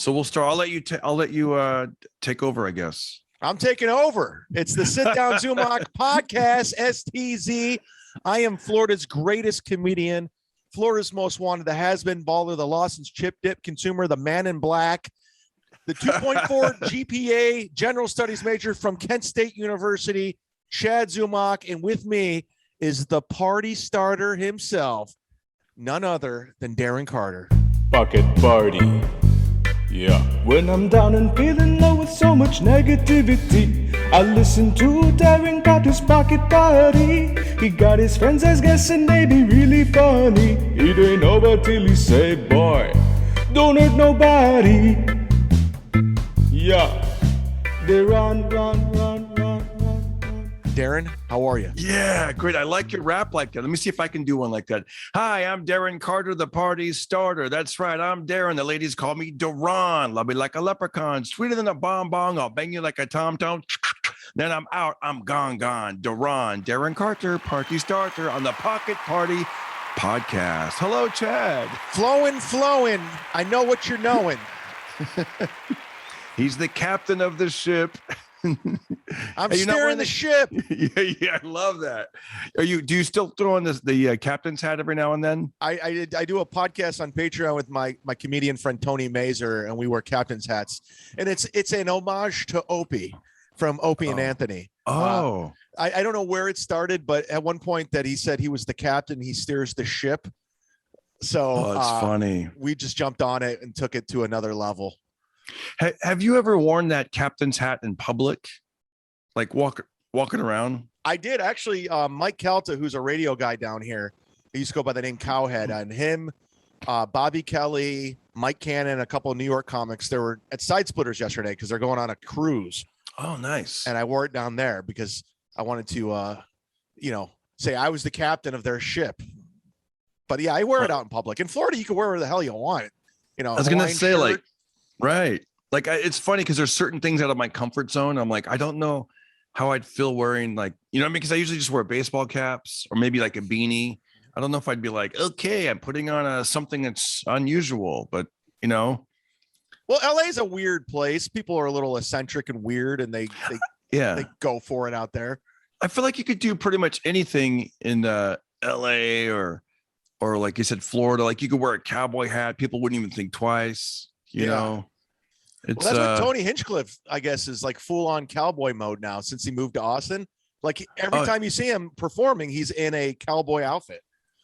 So we'll start. I'll let you take over, I guess. I'm taking over. It's the Sit Down Zumock podcast, STZ. I am Florida's greatest comedian, Florida's most wanted, the has-been baller, the Lawson's chip dip consumer, the man in black, the 2.4 GPA general studies major from Kent State University, Chad Zumock, and with me is the party starter himself, none other than Darren Carter. Pocket party. Yeah. When I'm down and feeling low with so much negativity, I listen to Darren Carter's Pocket Party. He got his friends as guests and they be really funny. It ain't over till he say, boy, don't hurt nobody. Yeah. They run. Darren, how are you? Yeah, great. I like your rap like that. Let me see if I can do one like that. Hi, I'm Darren Carter, the party starter. That's right. I'm Darren. The ladies call me Darren. Love me like a leprechaun. Sweeter than a bonbon. I'll bang you like a tom-tom. Then I'm out. I'm gone. Darren Carter, party starter on the Pocket Party podcast. Hello, Chad. Flowing. I know what you're knowing. He's the captain of the ship. I'm steering the ship. Yeah, I love that. Do you still throw on the captain's hat every now and then? I do a podcast on Patreon with my comedian friend Tony Mazer, and we wear captain's hats, and it's an homage to Opie from Opie and Anthony. I don't know where it started, but at one point that he said he was the captain, he steers the ship. So it's funny. We just jumped on it and took it to another level. Have you ever worn that captain's hat in public, like walking around? I did actually. Mike Calta, who's a radio guy down here, he used to go by the name Cowhead, and him, Bobby Kelly, Mike Cannon, a couple of New York comics. They were at Side Splitters yesterday because they're going on a cruise. Oh, nice. And I wore it down there because I wanted to, say I was the captain of their ship. But yeah, I wear it out in public. In Florida, you can wear whatever the hell you want. I was gonna say shirt. Right. Like it's funny because there's certain things out of my comfort zone. I'm like, I don't know how I'd feel wearing because I usually just wear baseball caps or maybe like a beanie. I don't know if I'd be like, okay, I'm putting on something that's unusual, but Well, LA is a weird place. People are a little eccentric and weird, and they go for it out there. I feel like you could do pretty much anything in LA or like you said, Florida. Like you could wear a cowboy hat. People wouldn't even think twice. You know, that's what Tony Hinchcliffe, I guess, is like full on cowboy mode now since he moved to Austin. Like every time you see him performing, he's in a cowboy outfit.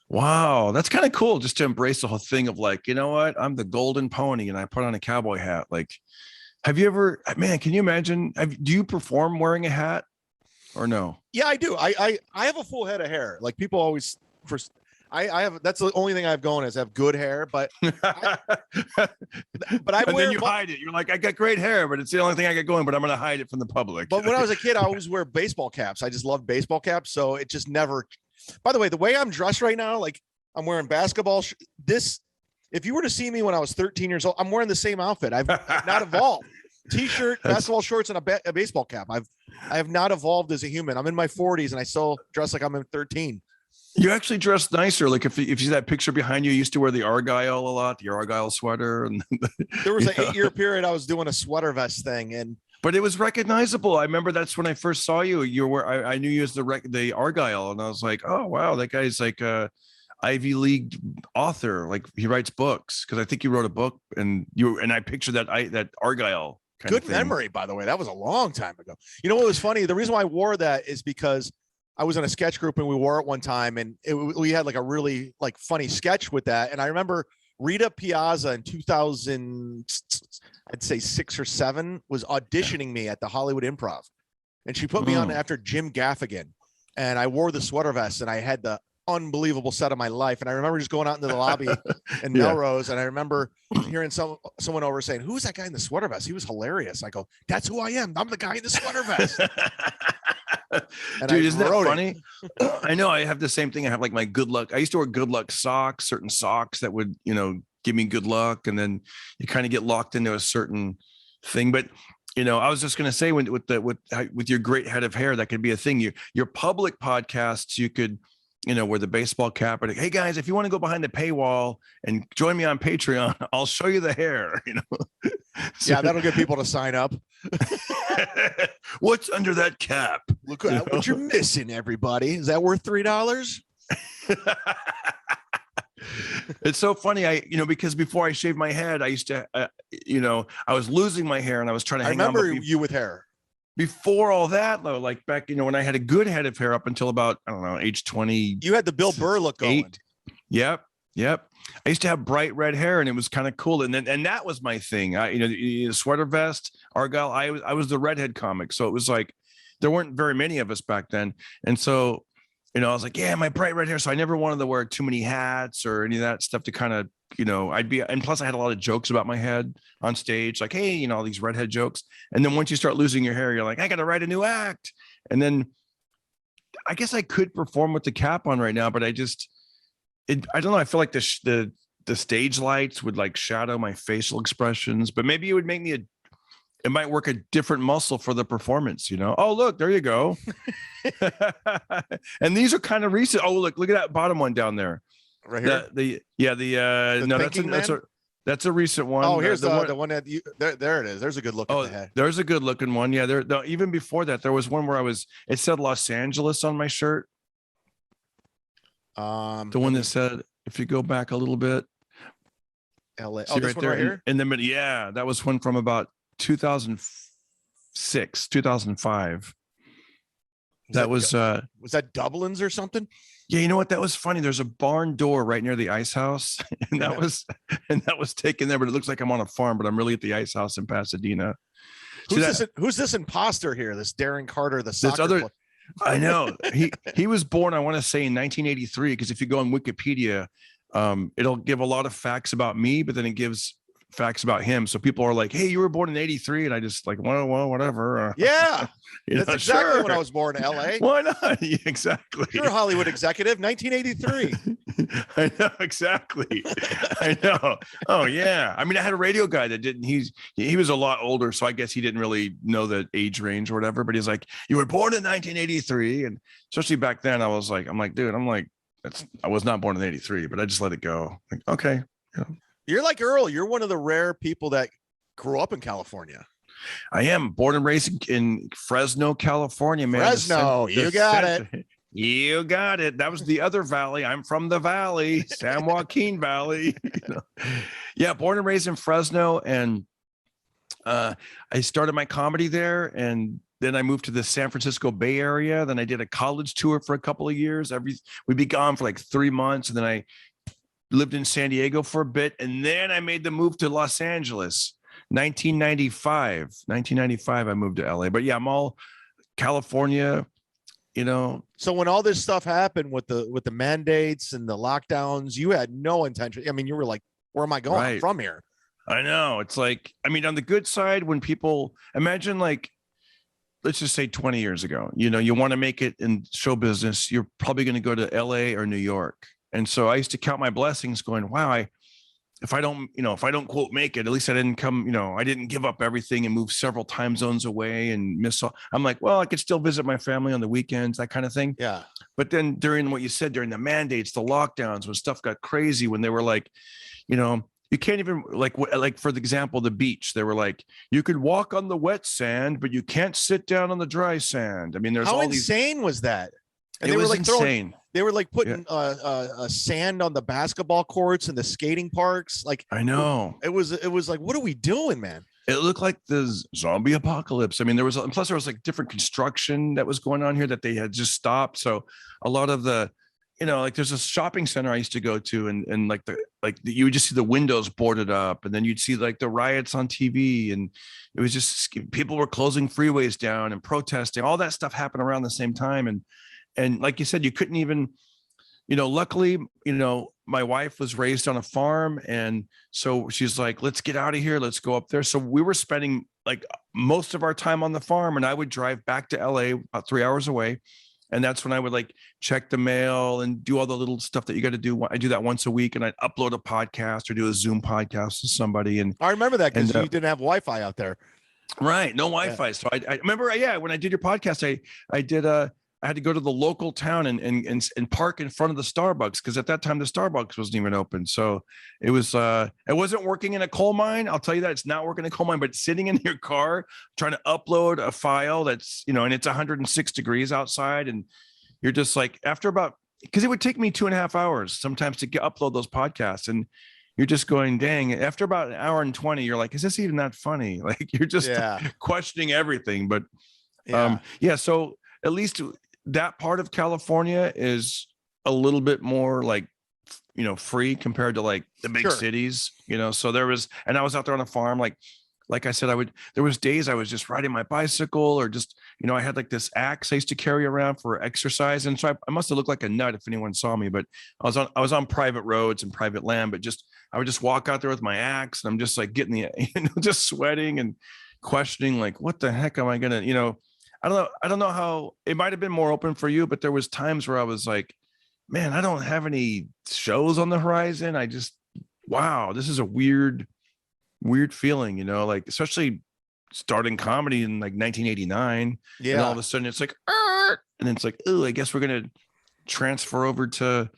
Wow, that's kind of cool just to embrace the whole thing of like, you know what? I'm the golden pony and I put on a cowboy hat. Like, have you ever, man, can you imagine? Do you perform wearing a hat or no? Yeah, I do. I have a full head of hair. Like people always I have, that's the only thing I have going is I have good hair, but I then you hide it. You're like, I got great hair, but it's the only thing I got going, but I'm going to hide it from the public. But when I was a kid, I always wear baseball caps. I just loved baseball caps. So it just never, by the way, the way I'm dressed right now, like I'm wearing basketball. If you were to see me when I was 13 years old, I'm wearing the same outfit. I've not evolved. T-shirt, basketball shorts, and a baseball cap. I have not evolved as a human. I'm in my 40s and I still dress like I'm in 13. You actually dress nicer. Like if you see that picture behind you, used to wear the Argyle a lot, the Argyle sweater. And there was an 8-year period I was doing a sweater vest thing, but it was recognizable. I remember that's when I first saw you. I knew you as the Argyle, and I was like, oh wow, that guy's like a Ivy League author. Like he writes books because I think you wrote a book, and I pictured that Argyle. Good memory, by the way. That was a long time ago. You know what was funny? The reason why I wore that is because I was in a sketch group and we wore it one time, and we had like a really like funny sketch with that. And I remember Rita Piazza in 2000, I'd say 6 or 7, was auditioning me at the Hollywood Improv, and she put me on after Jim Gaffigan, and I wore the sweater vest and I had the unbelievable set of my life. And I remember just going out into the lobby in Melrose, and I remember hearing someone over saying, "Who's that guy in the sweater vest? He was hilarious." I go, "That's who I am. I'm the guy in the sweater vest." Dude, isn't that funny? I know I have the same thing. I have like my good luck. I used to wear good luck socks, certain socks that would, give me good luck. And then you kind of get locked into a certain thing. But, I was just going to say with your great head of hair, that could be a thing. Your public podcasts, you could, wear the baseball cap. But hey guys, if you want to go behind the paywall and join me on Patreon, I'll show you the hair. So, yeah, that'll get people to sign up. What's under that cap? Look at what you're missing, everybody. Is that worth $3? It's so funny. Because before I shaved my head, I used to, I was losing my hair and I was trying to hang on. I remember you with hair. Before all that, though, like back, when I had a good head of hair up until about, I don't know, age 20. You had the Bill Burr look going. Yep. I used to have bright red hair and it was kind of cool. And that was my thing. Sweater vest, Argyle. I was the redhead comic. So it was like, there weren't very many of us back then. And so, I was like, yeah, my bright red hair. So I never wanted to wear too many hats or any of that stuff to kind of, and plus I had a lot of jokes about my head on stage, like, hey, all these redhead jokes. And then once you start losing your hair, you're like, I got to write a new act. And then I guess I could perform with the cap on right now, but I don't know. I feel like the stage lights would like shadow my facial expressions, but maybe it would make me it might work a different muscle for the performance, Oh, look, there you go. And these are kind of recent. Oh, look at that bottom one down there. Right here. That's a recent one. Oh, here's the one that there it is. There's a good look at the head. There's a good looking one. Yeah. Even before that, there was one where it said Los Angeles on my shirt. The one that said, if you go back a little bit, LA. Oh, this one right here? In the middle. Yeah, that was one from about 2006, 2005. Was that Dublin's or something? Yeah, you know what? That was funny. There's a barn door right near the ice house, and that was taken there. But it looks like I'm on a farm, but I'm really at the ice house in Pasadena. Who's this imposter here? This Darren Carter, the soccer player? I know he was born, I want to say, in 1983, because if you go on Wikipedia, it'll give a lot of facts about me, but then it gives facts about him. So people are like, hey, you were born in 83. And I just like, well, whatever. Yeah. That's exactly when I was born in LA. Why not? Yeah, exactly. You're a Hollywood executive, 1983. I know, exactly. I know. Oh yeah. I mean, I had a radio guy that he was a lot older, so I guess he didn't really know the age range or whatever, but he's like, you were born in 1983. And especially back then, I was like, dude, I was not born in 83, but I just let it go. Like, okay. Yeah. You're like Earl. You're one of the rare people that grew up in California. I am born and raised in Fresno, California, man. Fresno, you got it. You got it. That was the other valley. I'm from the valley, San Joaquin Valley. Yeah, born and raised in Fresno, and I started my comedy there, and then I moved to the San Francisco Bay Area. Then I did a college tour for a couple of years. We'd be gone for like 3 months, and then I lived in San Diego for a bit, and then I made the move to Los Angeles. 1995, I moved to LA. But yeah, I'm all California, So when all this stuff happened with the mandates and the lockdowns, you had no intention. I mean, you were like, where am I going? Right. I'm from here. I know. It's like, I mean, on the good side, when people imagine, like, let's just say 20 years ago, you want to make it in show business, you're probably going to go to LA or New York. And so I used to count my blessings going, wow, if I don't quote make it, at least I didn't come, I didn't give up everything and move several time zones away and miss all. I'm like, well, I could still visit my family on the weekends, that kind of thing. Yeah. But then during what you said, during the mandates, the lockdowns, when stuff got crazy, when they were like, you can't even like, for example, the beach, they were like, you could walk on the wet sand, but you can't sit down on the dry sand. I mean, there's how all insane was that? And it was like insane. They were like putting sand on the basketball courts and the skating parks. Like, I know it was like, what are we doing, man? It looked like the zombie apocalypse. I mean, there was like different construction that was going on here that they had just stopped. So a lot of the, like there's a shopping center I used to go to, and you would just see the windows boarded up, and then you'd see like the riots on TV, and it was just people were closing freeways down and protesting. All that stuff happened around the same time, and like you said, you couldn't even, luckily, my wife was raised on a farm. And so she's like, let's get out of here. Let's go up there. So we were spending like most of our time on the farm, and I would drive back to LA about 3 hours away. And that's when I would like check the mail and do all the little stuff that you got to do. I do that once a week, and I'd upload a podcast or do a Zoom podcast with somebody. And I remember that because you didn't have Wi-Fi out there. Right. No Wi-Fi. Yeah. So I remember, when I did your podcast, I I had to go to the local town and park in front of the Starbucks, because at that time the Starbucks wasn't even open. So it wasn't working in a coal mine. I'll tell you that it's not working in a coal mine, but sitting in your car trying to upload a file that's, and it's 106 degrees outside, and you're just like, after about, because it would take me 2.5 hours sometimes to upload those podcasts, and you're just going, dang, after about 1 hour and 20, you're like, is this even that funny? Like, you're just questioning everything. But so at least that part of California is a little bit more like, free compared to like the big cities, so and I was out there on a farm, like I said, there was days I was just riding my bicycle, or just, I had like this axe I used to carry around for exercise. And so I must have looked like a nut if anyone saw me, but I was on private roads and private land, but I would just walk out there with my axe, and I'm just like getting just sweating and questioning, like, what the heck am I going to, I don't know how it might've been more open for you, but there was times where I was like, man, I don't have any shows on the horizon. Wow, this is a weird feeling, like, especially starting comedy in like 1989. And all of a sudden it's like, and it's like, oh, I guess we're going to transfer over to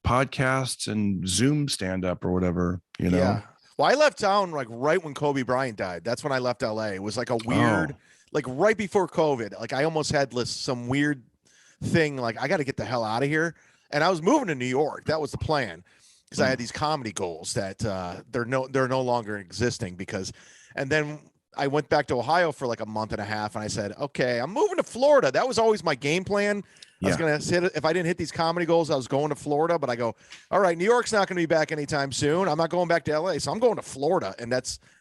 podcasts and Zoom stand up or whatever, Yeah. Well, I left town like right when Kobe Bryant died. That's when I left LA. It was like a weird, like right before COVID. Like I almost had some weird thing. Like I got to get the hell out of here. And I was moving to New York. That was the plan, because I had these comedy goals that they're no longer existing, and then I went back to Ohio for like a month and a half, and I said, okay, I'm moving to Florida. That was always my game plan. I was going to hit, if I didn't hit these comedy goals, I was going to Florida, but I go, all right, New York's not going to be back anytime soon. I'm not going back to LA. So I'm going to Florida. And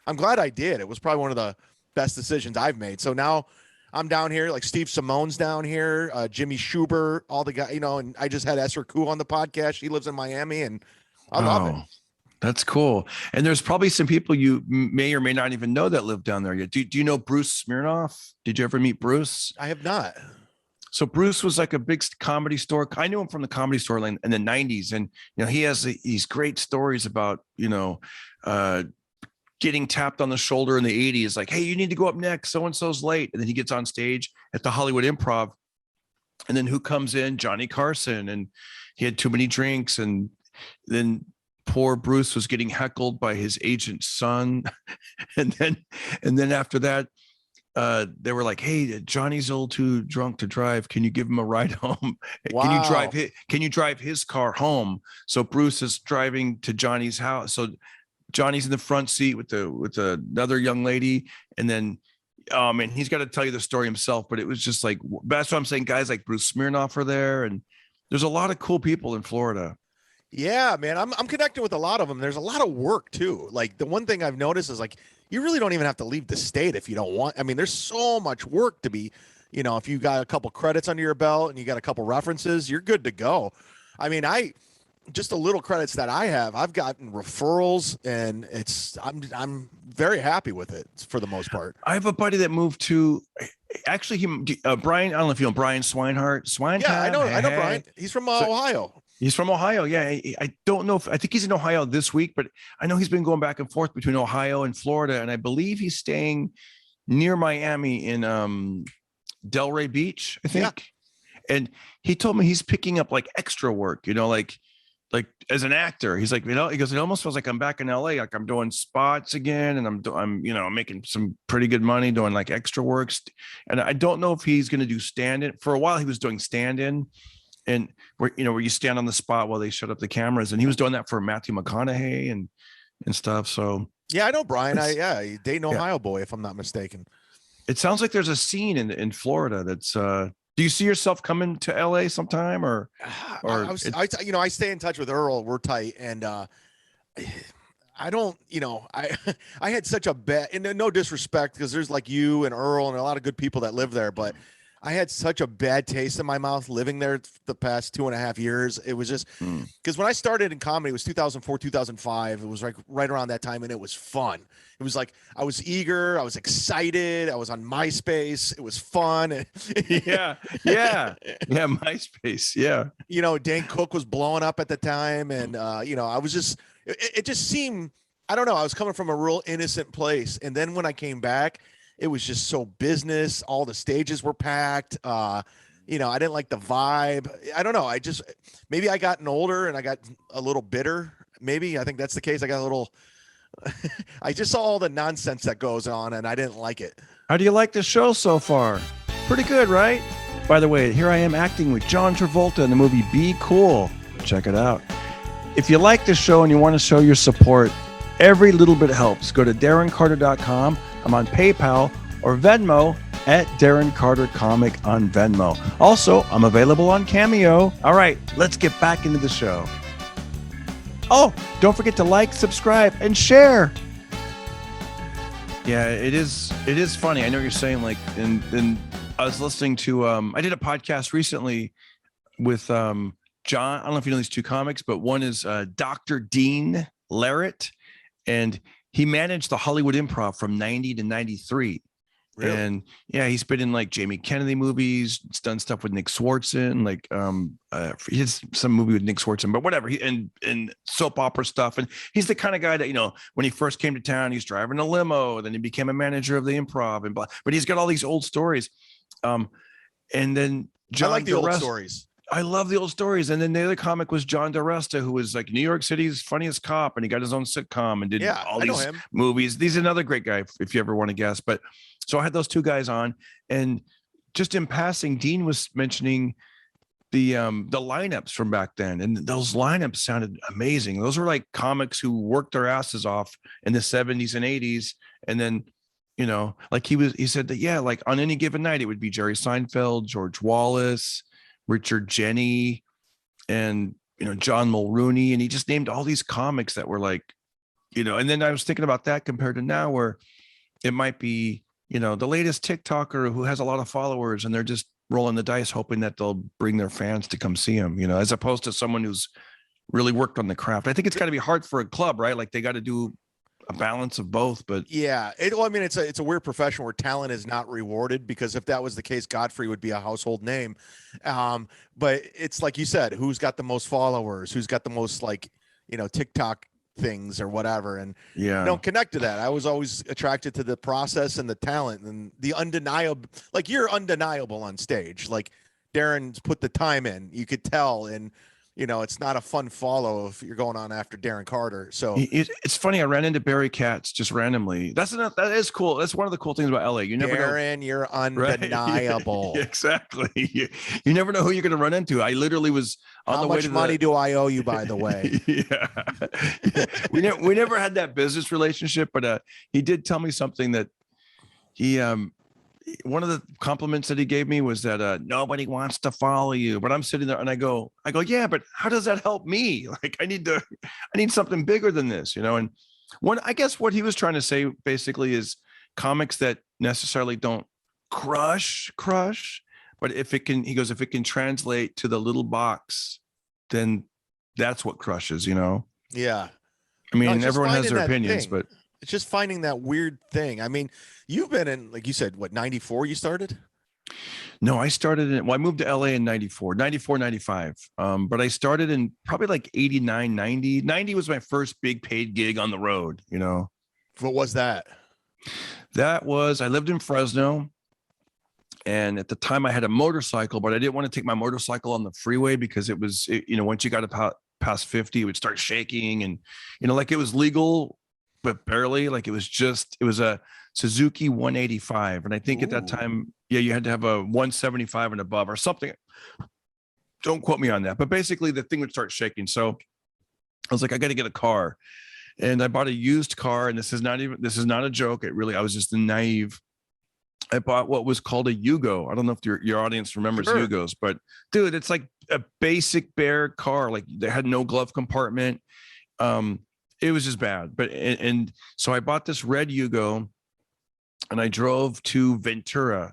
I'm glad I did. It was probably one of the best decisions I've made. So now I'm down here, like Steve Simone's down here, Jimmy Schubert, all the guys, and I just had Esser Koo on the podcast. She lives in Miami, and I love it. That's cool. And there's probably some people you may or may not even know that live down there yet. Do you know Bruce Smirnoff? Did you ever meet Bruce? I have not. So Bruce was like a big comedy store. I knew him from the Comedy Store in the 90s. And, he has these great stories about, getting tapped on the shoulder in the 80s. Like, hey, you need to go up next. So-and-so's late. And then he gets on stage at the Hollywood Improv. And then who comes in? Johnny Carson. And he had too many drinks. And then poor Bruce was getting heckled by his agent's son. and then after that, they were like, hey, Johnny's a little too drunk to drive. Can you give him a ride home? Wow. Can you drive his car home? So Bruce is driving to Johnny's house. So Johnny's in the front seat with another young lady. And then, and he's got to tell you the story himself, but it was just like, that's what I'm saying. Guys like Bruce Smirnoff are there. And there's a lot of cool people in Florida. Yeah, man, I'm connected with a lot of them. There's a lot of work too. Like the one thing I've noticed is like, you really don't even have to leave the state if you don't want. I mean, there's so much work to be, if you got a couple credits under your belt and you got a couple references, you're good to go. I mean, just the little credits that I have, I've gotten referrals, and I'm very happy with it for the most part. I have a buddy that moved to, actually, Brian. I don't know if you know Brian Swinehart. Yeah, I know Brian. He's from Ohio. He's from Ohio. Yeah, I don't know I think he's in Ohio this week, but I know he's been going back and forth between Ohio and Florida, and I believe he's staying near Miami in Delray Beach, I think. Yeah. And he told me he's picking up like extra work, like as an actor. He's like, he goes, it almost feels like I'm back in LA, like I'm doing spots again, and I'm making some pretty good money doing like extra works. And I don't know if he's going to do stand-in. For a while he was doing stand-in, and where you stand on the spot while they shut up the cameras, and he was doing that for Matthew McConaughey and stuff. So yeah, I know Brian. Dayton, Ohio boy, if I'm not mistaken. It sounds like there's a scene in Florida that's do you see yourself coming to LA sometime, or I stay in touch with Earl. We're tight. And I don't, I had such a bad, and no disrespect, because there's like you and Earl and a lot of good people that live there, but I had such a bad taste in my mouth living there the past 2.5 years. It was just because when I started in comedy, it was 2004, 2005. It was like right around that time, and it was fun. It was like I was eager, I was excited, I was on MySpace. It was fun. yeah, MySpace. Yeah, Dan Cook was blowing up at the time, and I was just it just seemed, I don't know, I was coming from a real innocent place, and then when I came back, it was just so business. All the stages were packed. I didn't like the vibe. I don't know. Maybe I gotten older and I got a little bitter. Maybe I think that's the case. I got a little, I just saw all the nonsense that goes on and I didn't like it. How do you like the show so far? Pretty good, right? By the way, here I am acting with John Travolta in the movie Be Cool. Check it out. If you like the show and you want to show your support, every little bit helps. Go to DarrenCarter.com. I'm on PayPal or Venmo at Darren Carter Comic on Venmo. Also, I'm available on CAMEO. All right, let's get back into the show. Oh, don't forget to like, subscribe, and share. Yeah, it is funny. I know you're saying like, and I was listening to, I did a podcast recently with John. I don't know if you know these two comics, but one is Dr. Dean Larrett, and he managed the Hollywood Improv from 90 to 93. Really? And yeah, he's been in like Jamie Kennedy movies. He's done stuff with Nick Swartzen, like he has some movie with Nick Swartzen, but whatever. And soap opera stuff. And he's the kind of guy that, when he first came to town, he's driving a limo, then he became a manager of the Improv and blah. But he's got all these old stories. And then John, I like the old stories. I love the old stories. And then the other comic was John DeResta, who was like New York City's funniest cop, and he got his own sitcom and did all these movies. He's another great guy, if you ever want to guess. But so I had those two guys on, and just in passing, Dean was mentioning the lineups from back then, and those lineups sounded amazing. Those were like comics who worked their asses off in the 70s and 80s, and then like he said that like on any given night it would be Jerry Seinfeld, George Wallace, Richard Jeni, and John Mulrooney, and he just named all these comics that were like, and then I was thinking about that compared to now, where it might be the latest TikToker who has a lot of followers, and they're just rolling the dice hoping that they'll bring their fans to come see him, as opposed to someone who's really worked on the craft. I think it's got to be hard for a club, right? Like they got to do a balance of both. But yeah, it's a weird profession where talent is not rewarded, because if that was the case, Godfrey would be a household name. But it's like you said, who's got the most followers, who's got the most TikTok things or whatever, and don't connect to that. I was always attracted to the process and the talent and the undeniable. Like you're undeniable on stage. Like Darren's put the time in, you could tell, and it's not a fun follow if you're going on after Darren Carter. So it's funny. I ran into Barry Katz just randomly. That is cool. That's one of the cool things about LA. You never know. Darren, you're undeniable. Right? Yeah, exactly. You never know who you're going to run into. I literally was on the way to How much money do I owe you, by the way? Yeah. We never had that business relationship, but he did tell me something that he one of the compliments that he gave me was that nobody wants to follow you. But I'm sitting there and I go, yeah, but how does that help me? Like I need something bigger than this, And I guess what he was trying to say basically is comics that necessarily don't crush, but if it can translate to the little box, then that's what crushes, Yeah. I mean, everyone has their opinions, but it's just finding that weird thing. I mean, you've been in, like you said, 94 you started? No, I started I moved to LA in 94, 95. But I started in probably like 89, 90. 90 was my first big paid gig on the road, What was that? I lived in Fresno. And at the time I had a motorcycle, but I didn't want to take my motorcycle on the freeway because it was, once you got past 50, it would start shaking, and, like it was legal, but barely. Like it was a Suzuki 185. And I think at that time, you had to have a 175 and above or something. Don't quote me on that, but basically the thing would start shaking. So I was like, I got to get a car, and I bought a used car. And this is not a joke. I was just naive. I bought what was called a Yugo. I don't know if your audience remembers Yugos, but dude, it's like a basic bare car. Like they had no glove compartment. It was just bad. But and so I bought this red Yugo, and I drove to Ventura.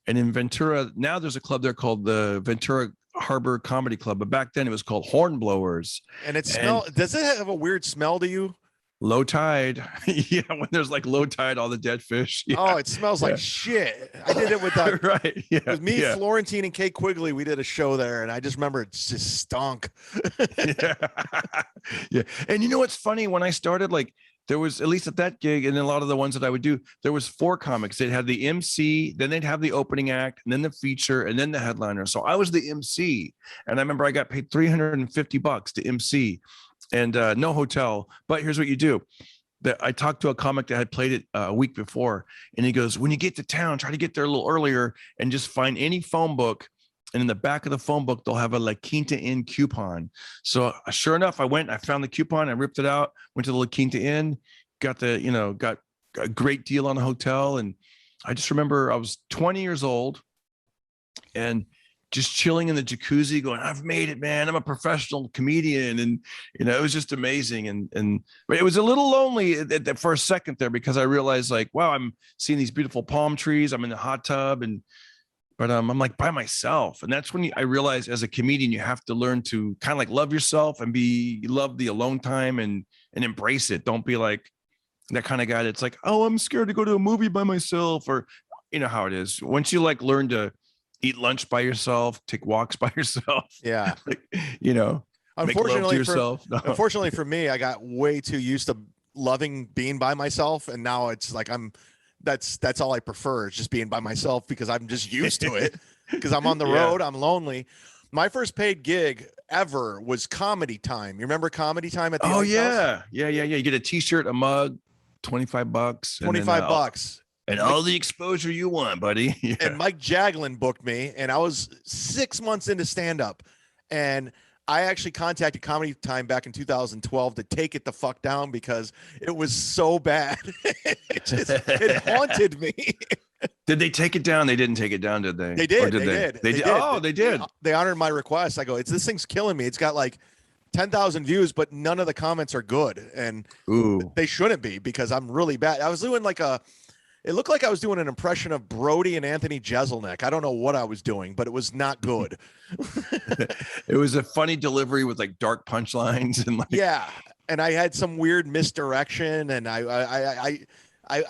And in Ventura, now there's a club there called the Ventura Harbor Comedy Club, but back then it was called Hornblowers. And does it have a weird smell to you? Low tide. Yeah, when there's like low tide, all the dead fish. Yeah. Oh, it smells like shit. I did it with that. Right. Yeah. With me, Florentine, and Kate Quigley, we did a show there, and I just remember it just stunk. Yeah. And what's funny? When I started, like there was, at least at that gig, and a lot of the ones that I would do, there was 4 comics. They'd have the MC, then they'd have the opening act, and then the feature, and then the headliner. So I was the MC, and I remember I got paid $350 to MC, and no hotel. But here's what you do. I talked to a comic that had played it a week before, and he goes, when you get to town, try to get there a little earlier and just find any phone book. And in the back of the phone book, they'll have a La Quinta Inn coupon. So sure enough, I found the coupon, I ripped it out, went to the La Quinta Inn, got a great deal on a hotel. And I just remember I was 20 years old and just chilling in the jacuzzi going, I've made it, man. I'm a professional comedian. And, it was just amazing. But it was a little lonely for a second there, because I realized like, wow, I'm seeing these beautiful palm trees. I'm in the hot tub but I'm like by myself. And that's when I realized as a comedian, you have to learn to kind of like love yourself and love the alone time and embrace it. Don't be like that kind of guy that's like, oh, I'm scared to go to a movie by myself, or you know how it is. Once you like learn to eat lunch by yourself, take walks by yourself. Yeah. Unfortunately unfortunately for me, I got way too used to loving being by myself. And now it's like, that's all I prefer, is just being by myself, because I'm just used to it, because I'm on the road. I'm lonely. My first paid gig ever was Comedy Time. You remember Comedy Time at the Ice House? Yeah. You get a t-shirt, a mug, $25. $25. And all the exposure you want, buddy. Yeah. And Mike Jaglin booked me, and I was 6 months into stand-up. And I actually contacted Comedy Time back in 2012 to take it the fuck down, because it was so bad. It haunted me. Did they take it down? They didn't take it down, did they? They did. They did. Oh, they did. They honored my request. I go, this thing's killing me. It's got like 10,000 views, but none of the comments are good. And they shouldn't be, because I'm really bad. I was doing it looked like I was doing an impression of Brody and Anthony Jeselnik. I don't know what I was doing, but it was not good. It was a funny delivery with like dark punchlines and yeah. And I had some weird misdirection, and I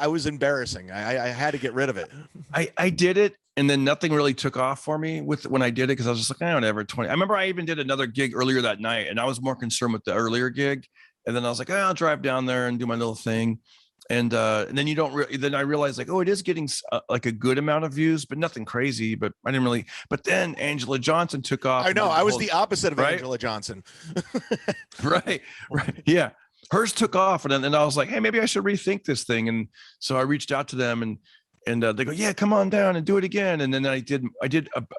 was embarrassing. I had to get rid of it. I did it, and then nothing really took off for me when I did it, because I was just like, I don't ever 20. I remember I even did another gig earlier that night, and I was more concerned with the earlier gig. And then I was like, I'll drive down there and do my little thing. And then then I realized like, it is getting like a good amount of views, but nothing crazy. But I didn't really. But then Angela Johnson took off. I know. I was the opposite of Angela Johnson. Right. Yeah. Hers took off, and then I was like, hey, maybe I should rethink this thing. And so I reached out to them, and they go, yeah, come on down and do it again. And then I did a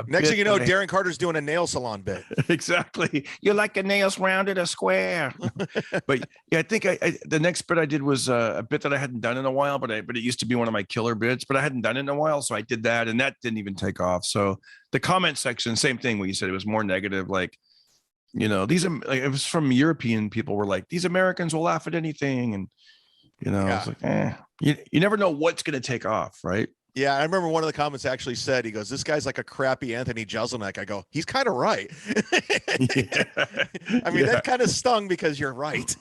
next thing you know, Darren Carter's doing a nail salon bit. Exactly. You like the nails rounded or square? But yeah, I think the next bit I did was a bit that I hadn't done in a while, but it used to be one of my killer bits, but I hadn't done it in a while. So I did that, and that didn't even take off. So the comment section, same thing where you said it was more negative. Like, it was from European people were like, these Americans will laugh at anything. And, I was like, you never know what's going to take off, right? Yeah, I remember one of the comments actually said, he goes, this guy's like a crappy Anthony Jeselnik. I go, he's kind of right. I mean, that kind of stung, because you're right.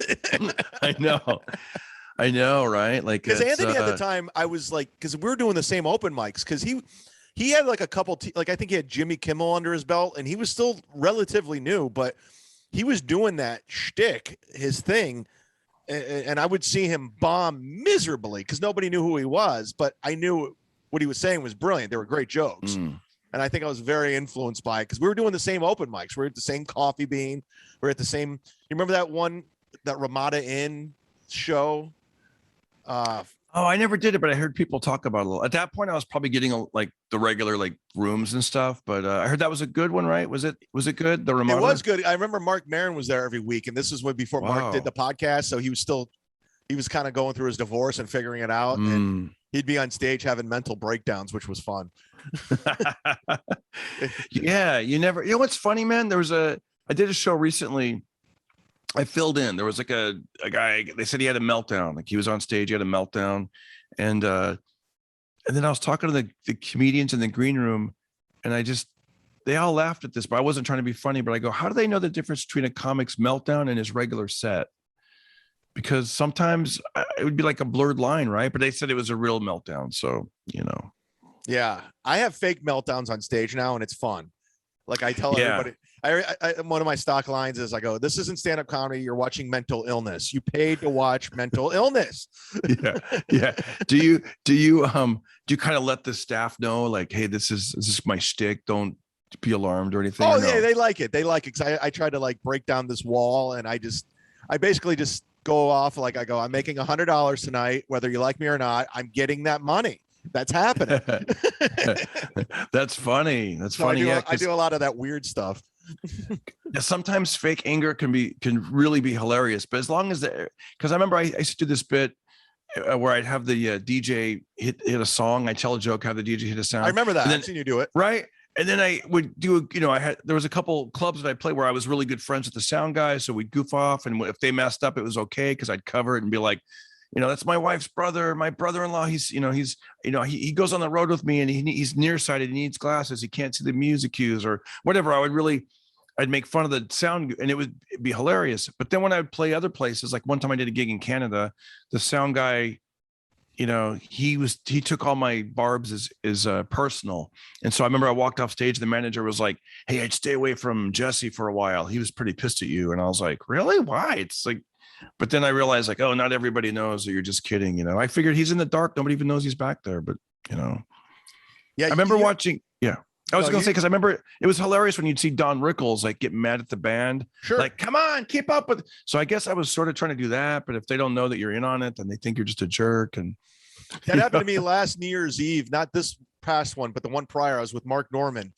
I know, right? Like, because Anthony at the time, I was like, because we were doing the same open mics, because he had like a couple, like I think he had Jimmy Kimmel under his belt, and he was still relatively new, but he was doing that shtick, his thing. And I would see him bomb miserably, because nobody knew who he was, but I knew what he was saying was brilliant. They were great jokes. And I think I was very influenced by it, because we were doing the same open mics. We were at the same Coffee Bean. We're at the same, you remember that Ramada Inn show? I never did it, but I heard people talk about it a little. At that point, I was probably getting like the regular like rooms and stuff, but I heard that was a good one, right? Was it good? The Ramada? It was good. I remember Mark Maron was there every week, and this was before Mark did the podcast, so he was kind of going through his divorce and figuring it out, and he'd be on stage having mental breakdowns, which was fun. Yeah, what's funny, man? I did a show recently. I filled in. There was like a guy, they said he had a meltdown. Like he was on stage, he had a meltdown. And then I was talking to the comedians in the green room, and they all laughed at this, but I wasn't trying to be funny, but I go, how do they know the difference between a comic's meltdown and his regular set? Because sometimes it would be like a blurred line, right? But they said it was a real meltdown. So, Yeah. I have fake meltdowns on stage now, and it's fun. Like I tell everybody, One of my stock lines is I go, this isn't stand-up comedy. You're watching mental illness. You paid to watch mental illness. Yeah. Do you kind of let the staff know, like, hey, this is my shtick. Don't be alarmed or anything? Oh, yeah, they like it. They like it because I try to like break down this wall, and I basically just go off like I go, I'm making $100 tonight, whether you like me or not. I'm getting that money. That's happening. That's funny. That's so funny. I do a lot of that weird stuff. Sometimes fake anger can really be hilarious, but as long as because I remember I used to do this bit where I'd have the DJ hit a song, I tell a joke, have the DJ hit a sound. I remember that. Then, I've seen you do it. Right. And then I would do, there was a couple clubs that I played where I was really good friends with the sound guy. So we'd goof off, and if they messed up, it was okay because I'd cover it and be like, that's my wife's brother, my brother-in-law. He goes on the road with me, and he's nearsighted. He needs glasses. He can't see the music cues or whatever. I'd make fun of the sound, and it would be hilarious. But then when I would play other places, like one time I did a gig in Canada, the sound guy, he took all my barbs as personal. And so I remember I walked off stage, the manager was like, hey, I'd stay away from Jesse for a while. He was pretty pissed at you. And I was like, really? Why? It's like, but then I realized like, oh, not everybody knows that you're just kidding. I figured he's in the dark. Nobody even knows he's back there, but yeah, I remember watching. Yeah. I was going to say, because I remember it was hilarious when you'd see Don Rickles like get mad at the band. Sure. Like, come on, keep up with. So I guess I was sort of trying to do that. But if they don't know that you're in on it, then they think you're just a jerk. And that happened to me last New Year's Eve, not this past one, but the one prior. I was with Mark Norman,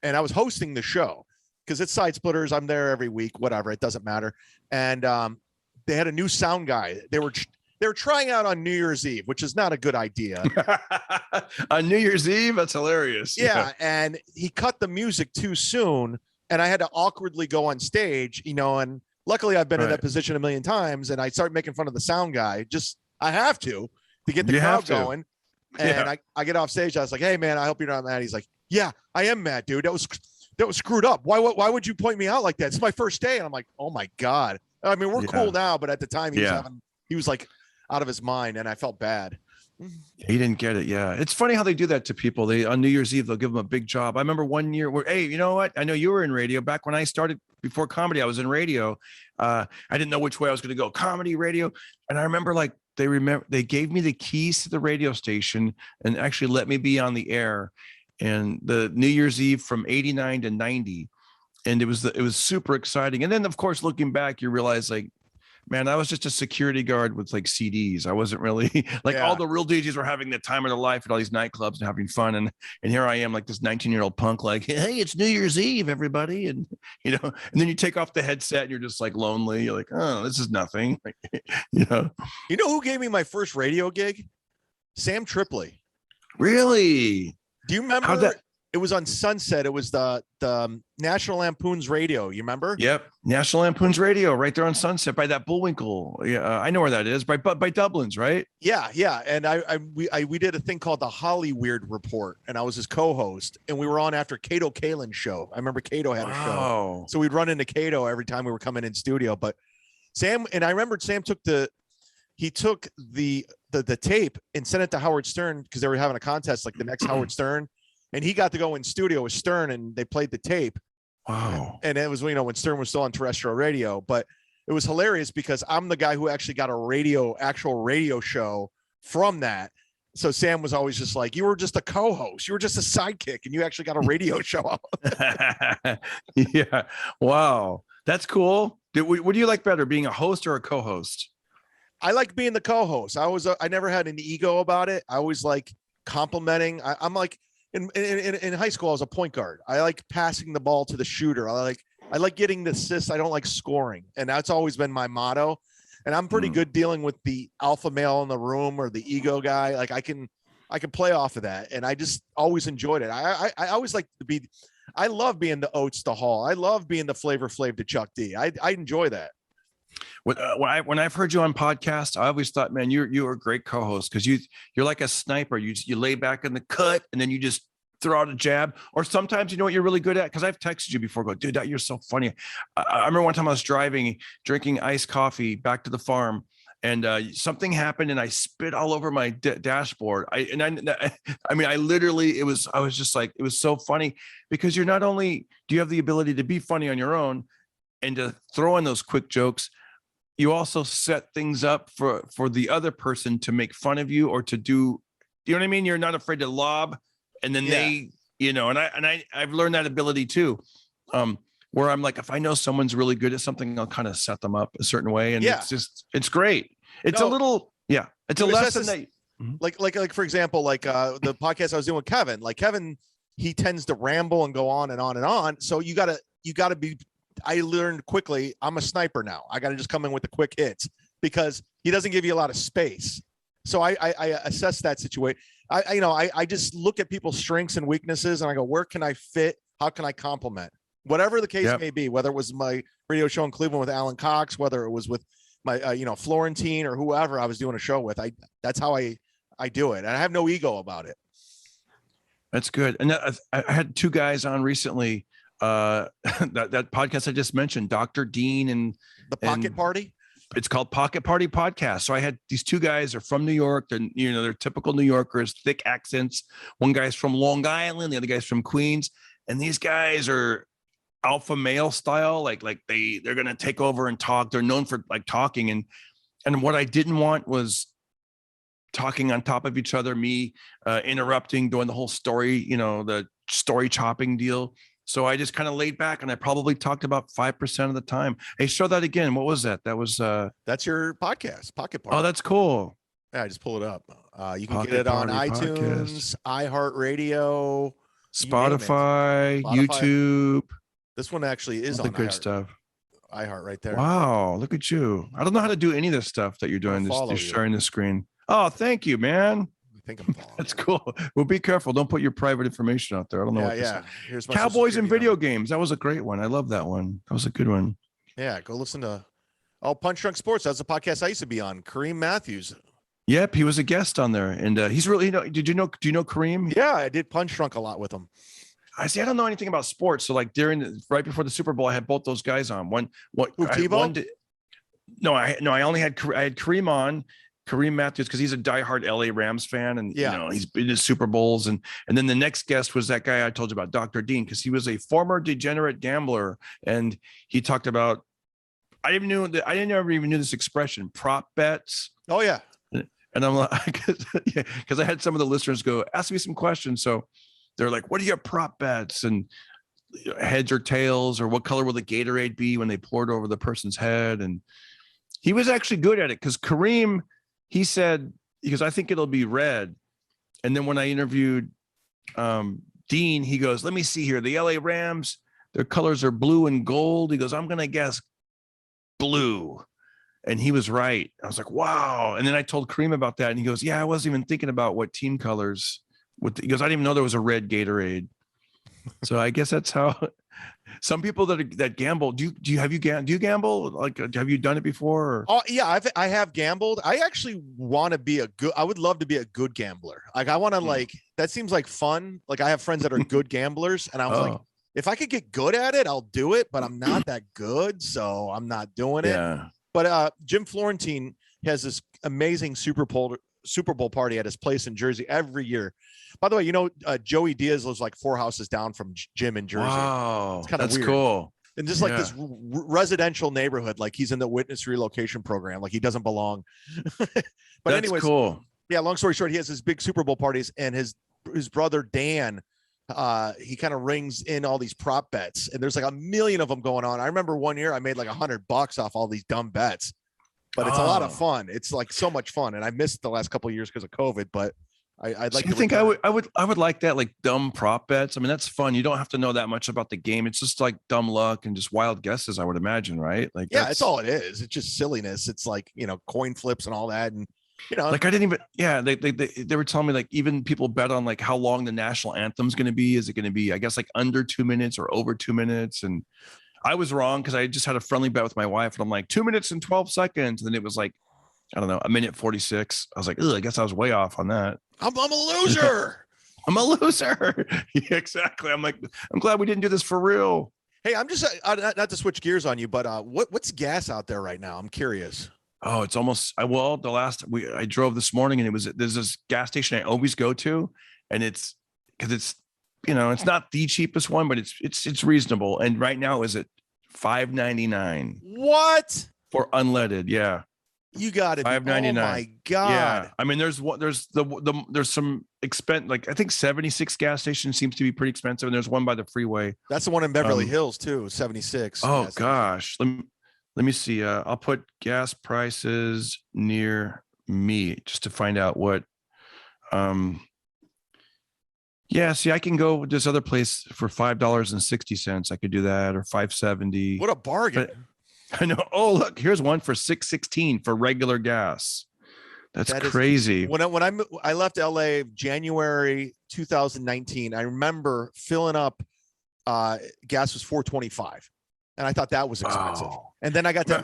and I was hosting the show because it's Side Splitters. I'm there every week, whatever. It doesn't matter. And they had a new sound guy. They were trying out on New Year's Eve, which is not a good idea. On New Year's Eve? That's hilarious. Yeah. And he cut the music too soon, and I had to awkwardly go on stage, and luckily I've been in that position a million times, and I started making fun of the sound guy. I have to get the crowd going. And I get off stage. I was like, hey man, I hope you're not mad. He's like, yeah, I am mad, dude. That was screwed up. Why would you point me out like that? It's my first day. And I'm like, oh my God. I mean, we're cool now, but at the time he was like out of his mind, and I felt bad. He didn't get it. Yeah. It's funny how they do that to people. On New Year's Eve, they'll give them a big job. I remember one year where, hey, you know what? I know you were in radio back when I started before comedy. I was in radio. I didn't know which way I was going to go, comedy, radio. And I remember like, they gave me the keys to the radio station and actually let me be on the air. And the New Year's Eve from 89 to 90. And it was super exciting. And then of course, looking back, you realize like, man, I was just a security guard with like CDs. I wasn't really like all the real DJs were having the time of their life at all these nightclubs and having fun. And here I am like this 19-year-old punk, like, hey, it's New Year's Eve, everybody. And, and then you take off the headset and you're just like lonely. You're like, oh, this is nothing. You know who gave me my first radio gig? Sam Tripoli. Really? Do you remember? It was on Sunset. It was the National Lampoon's Radio. You remember? Yep, National Lampoon's Radio, right there on Sunset by that Bullwinkle. Yeah, I know where that is. By Dublin's, right? Yeah. And we did a thing called the Holly Weird Report, and I was his co-host, and we were on after Cato Kalin's show. I remember Cato had a show, so we'd run into Cato every time we were coming in studio. But Sam, and I remembered Sam took the tape and sent it to Howard Stern because they were having a contest like the next Howard Stern. And he got to go in studio with Stern, and they played the tape. Wow. And it was, when Stern was still on terrestrial radio, but it was hilarious because I'm the guy who actually got actual radio show from that. So Sam was always just like, you were just a co-host. You were just a sidekick, and you actually got a radio show. Yeah. Wow. That's cool. What do you like better, being a host or a co-host? I like being the co-host. I never had an ego about it. I always like complimenting. I'm like, in high school, I was a point guard. I like passing the ball to the shooter. I like getting the assists. I don't like scoring. And that's always been my motto. And I'm pretty good dealing with the alpha male in the room or the ego guy. Like I can play off of that. And I just always enjoyed it. I always like to I love being the Oates to Hall. I love being the Flavor Flav to Chuck D. I enjoy that. When I've heard you on podcasts, I always thought, man, you're a great co-host because you're like a sniper. You lay back in the cut and then you just throw out a jab. Or sometimes you know what you're really good at, because I've texted you before, go, dude, you're so funny. I remember one time I was driving, drinking iced coffee back to the farm, and something happened and I spit all over my dashboard. I mean, I literally, I was just like, it was so funny because you're not only do you have the ability to be funny on your own and to throw in those quick jokes, you also set things up for the other person to make fun of you or to do, you know what I mean? You're not afraid to lob, and then they, you know, and I've learned that ability too. Where I'm like, if I know someone's really good at something, I'll kind of set them up a certain way. And it's great. It's a little, it's a lesson that like, for example, like the podcast I was doing with Kevin, like Kevin, he tends to ramble and go on and on and on. So you gotta be, I learned quickly, I'm a sniper now. I got to just come in with the quick hits because he doesn't give you a lot of space. So I assess that situation. I just look at people's strengths and weaknesses and I go, where can I fit? How can I complement? Whatever the case may be, whether it was my radio show in Cleveland with Alan Cox, whether it was with my, Florentine or whoever I was doing a show with, that's how I do it. And I have no ego about it. That's good. And I had two guys on recently, that podcast I just mentioned, Dr. Dean and the Pocket Party. It's called Pocket Party Podcast. So I had these two guys are from New York. They're typical New Yorkers, thick accents. One guy's from Long Island, the other guy's from Queens. And these guys are alpha male style, like they're gonna take over and talk. They're known for like talking, and what I didn't want was talking on top of each other, me interrupting, doing the whole story, the story chopping deal. So I just kind of laid back and I probably talked about 5% of the time. Hey, show that again. What was that? That was that's your podcast, Pocket Party. Oh, that's cool. Yeah, I just pull it up. You can get it on iTunes, iHeartRadio, Spotify, YouTube. This one actually is all on the good stuff. iHeart right there. Wow, look at you. I don't know how to do any of this stuff that you're doing. Just sharing the screen. Oh, thank you, man. I think I'm following. That's cool. Well, be careful. Don't put your private information out there. I don't know what this is. Here's my Cowboys and video games. That was a great one. I love that one. That was a good one. Yeah, go listen to Punch Drunk Sports. That's the podcast I used to be on. Kareem Matthews. Yep, he was a guest on there, and he's really. Do you know Kareem? Yeah, I did Punch Drunk a lot with him. I don't know anything about sports. So like right before the Super Bowl, I had both those guys on. I only had Kareem on, Kareem Matthews, because he's a diehard LA Rams fan, and he's been to Super Bowls, and then the next guest was that guy I told you about, Dr. Dean, because he was a former degenerate gambler, and he talked about I didn't ever even knew this expression, prop bets. Oh yeah, and I'm like, because I had some of the listeners go ask me some questions, so. They're like, what are your prop bets and heads or tails, or what color will the Gatorade be when they pour it over the person's head? And he was actually good at it because Kareem, he said, because I think it'll be red. And then when I interviewed Dean, he goes, let me see here. The LA Rams, their colors are blue and gold. He goes, I'm going to guess blue. And he was right. I was like, wow. And then I told Kareem about that. And he goes, yeah, I wasn't even thinking about what team colors. He goes, I didn't even know there was a red Gatorade. So I guess that's how some people that gamble. Do you gamble? Like, have you done it before? Or? Oh yeah, I have gambled. I actually want to be I would love to be a good gambler. Like I want to that seems like fun. Like I have friends that are good gamblers, and I was like, if I could get good at it, I'll do it. But I'm not that good, so I'm not doing it. Yeah. But Jim Florentine has this amazing Super Bowl party at his place in Jersey every year. By the way, Joey Diaz lives like 4 houses down from Jim in Jersey. Wow, it's kind of weird. Cool. And just like this residential neighborhood, like he's in the witness relocation program, like he doesn't belong. But anyways, cool. Yeah, long story short, he has his big Super Bowl parties, and his brother Dan, he kind of rings in all these prop bets, and there's like a million of them going on. I remember one year I made like $100 off all these dumb bets. But it's a lot of fun. It's like so much fun, and I missed the last couple of years because of COVID. But I'd like. I think I would like that, like dumb prop bets. I mean, that's fun. You don't have to know that much about the game. It's just like dumb luck and just wild guesses, I would imagine, right? Like that's all it is. It's just silliness. It's like coin flips and all that, and like I didn't even. Yeah, they were telling me like even people bet on like how long the national anthem's going to be. Is it going to be, I guess, like under 2 minutes or over 2 minutes? And I was wrong because I just had a friendly bet with my wife, and I'm like 2 minutes and 12 seconds, and then it was like, I don't know, 1:46. I was like, I guess I was way off on that. I'm a loser. I'm a loser. Yeah, exactly. I'm like, I'm glad we didn't do this for real. Hey, I'm just not to switch gears on you, but what's gas out there right now? I'm curious. Oh, it's almost I drove this morning and there's this gas station I always go to, and it's because it's it's not the cheapest one, but it's reasonable. And right now is at $5.99. What? For unleaded, yeah. You got it. $5.99. Oh my God. Yeah. I mean, there's some expense, like I think 76 gas stations seems to be pretty expensive, and there's one by the freeway. That's the one in Beverly Hills too, 76. Oh gosh. Let me see. I'll put gas prices near me just to find out what. Yeah, see, I can go this other place for $5.60. I could do that, or $5.70. What a bargain! But I know. Oh, look, here's one for $6.16 for regular gas. That's crazy. When I left LA January 2019, I remember filling up. Gas was $4.25. And I thought that was expensive. Wow. And then I got to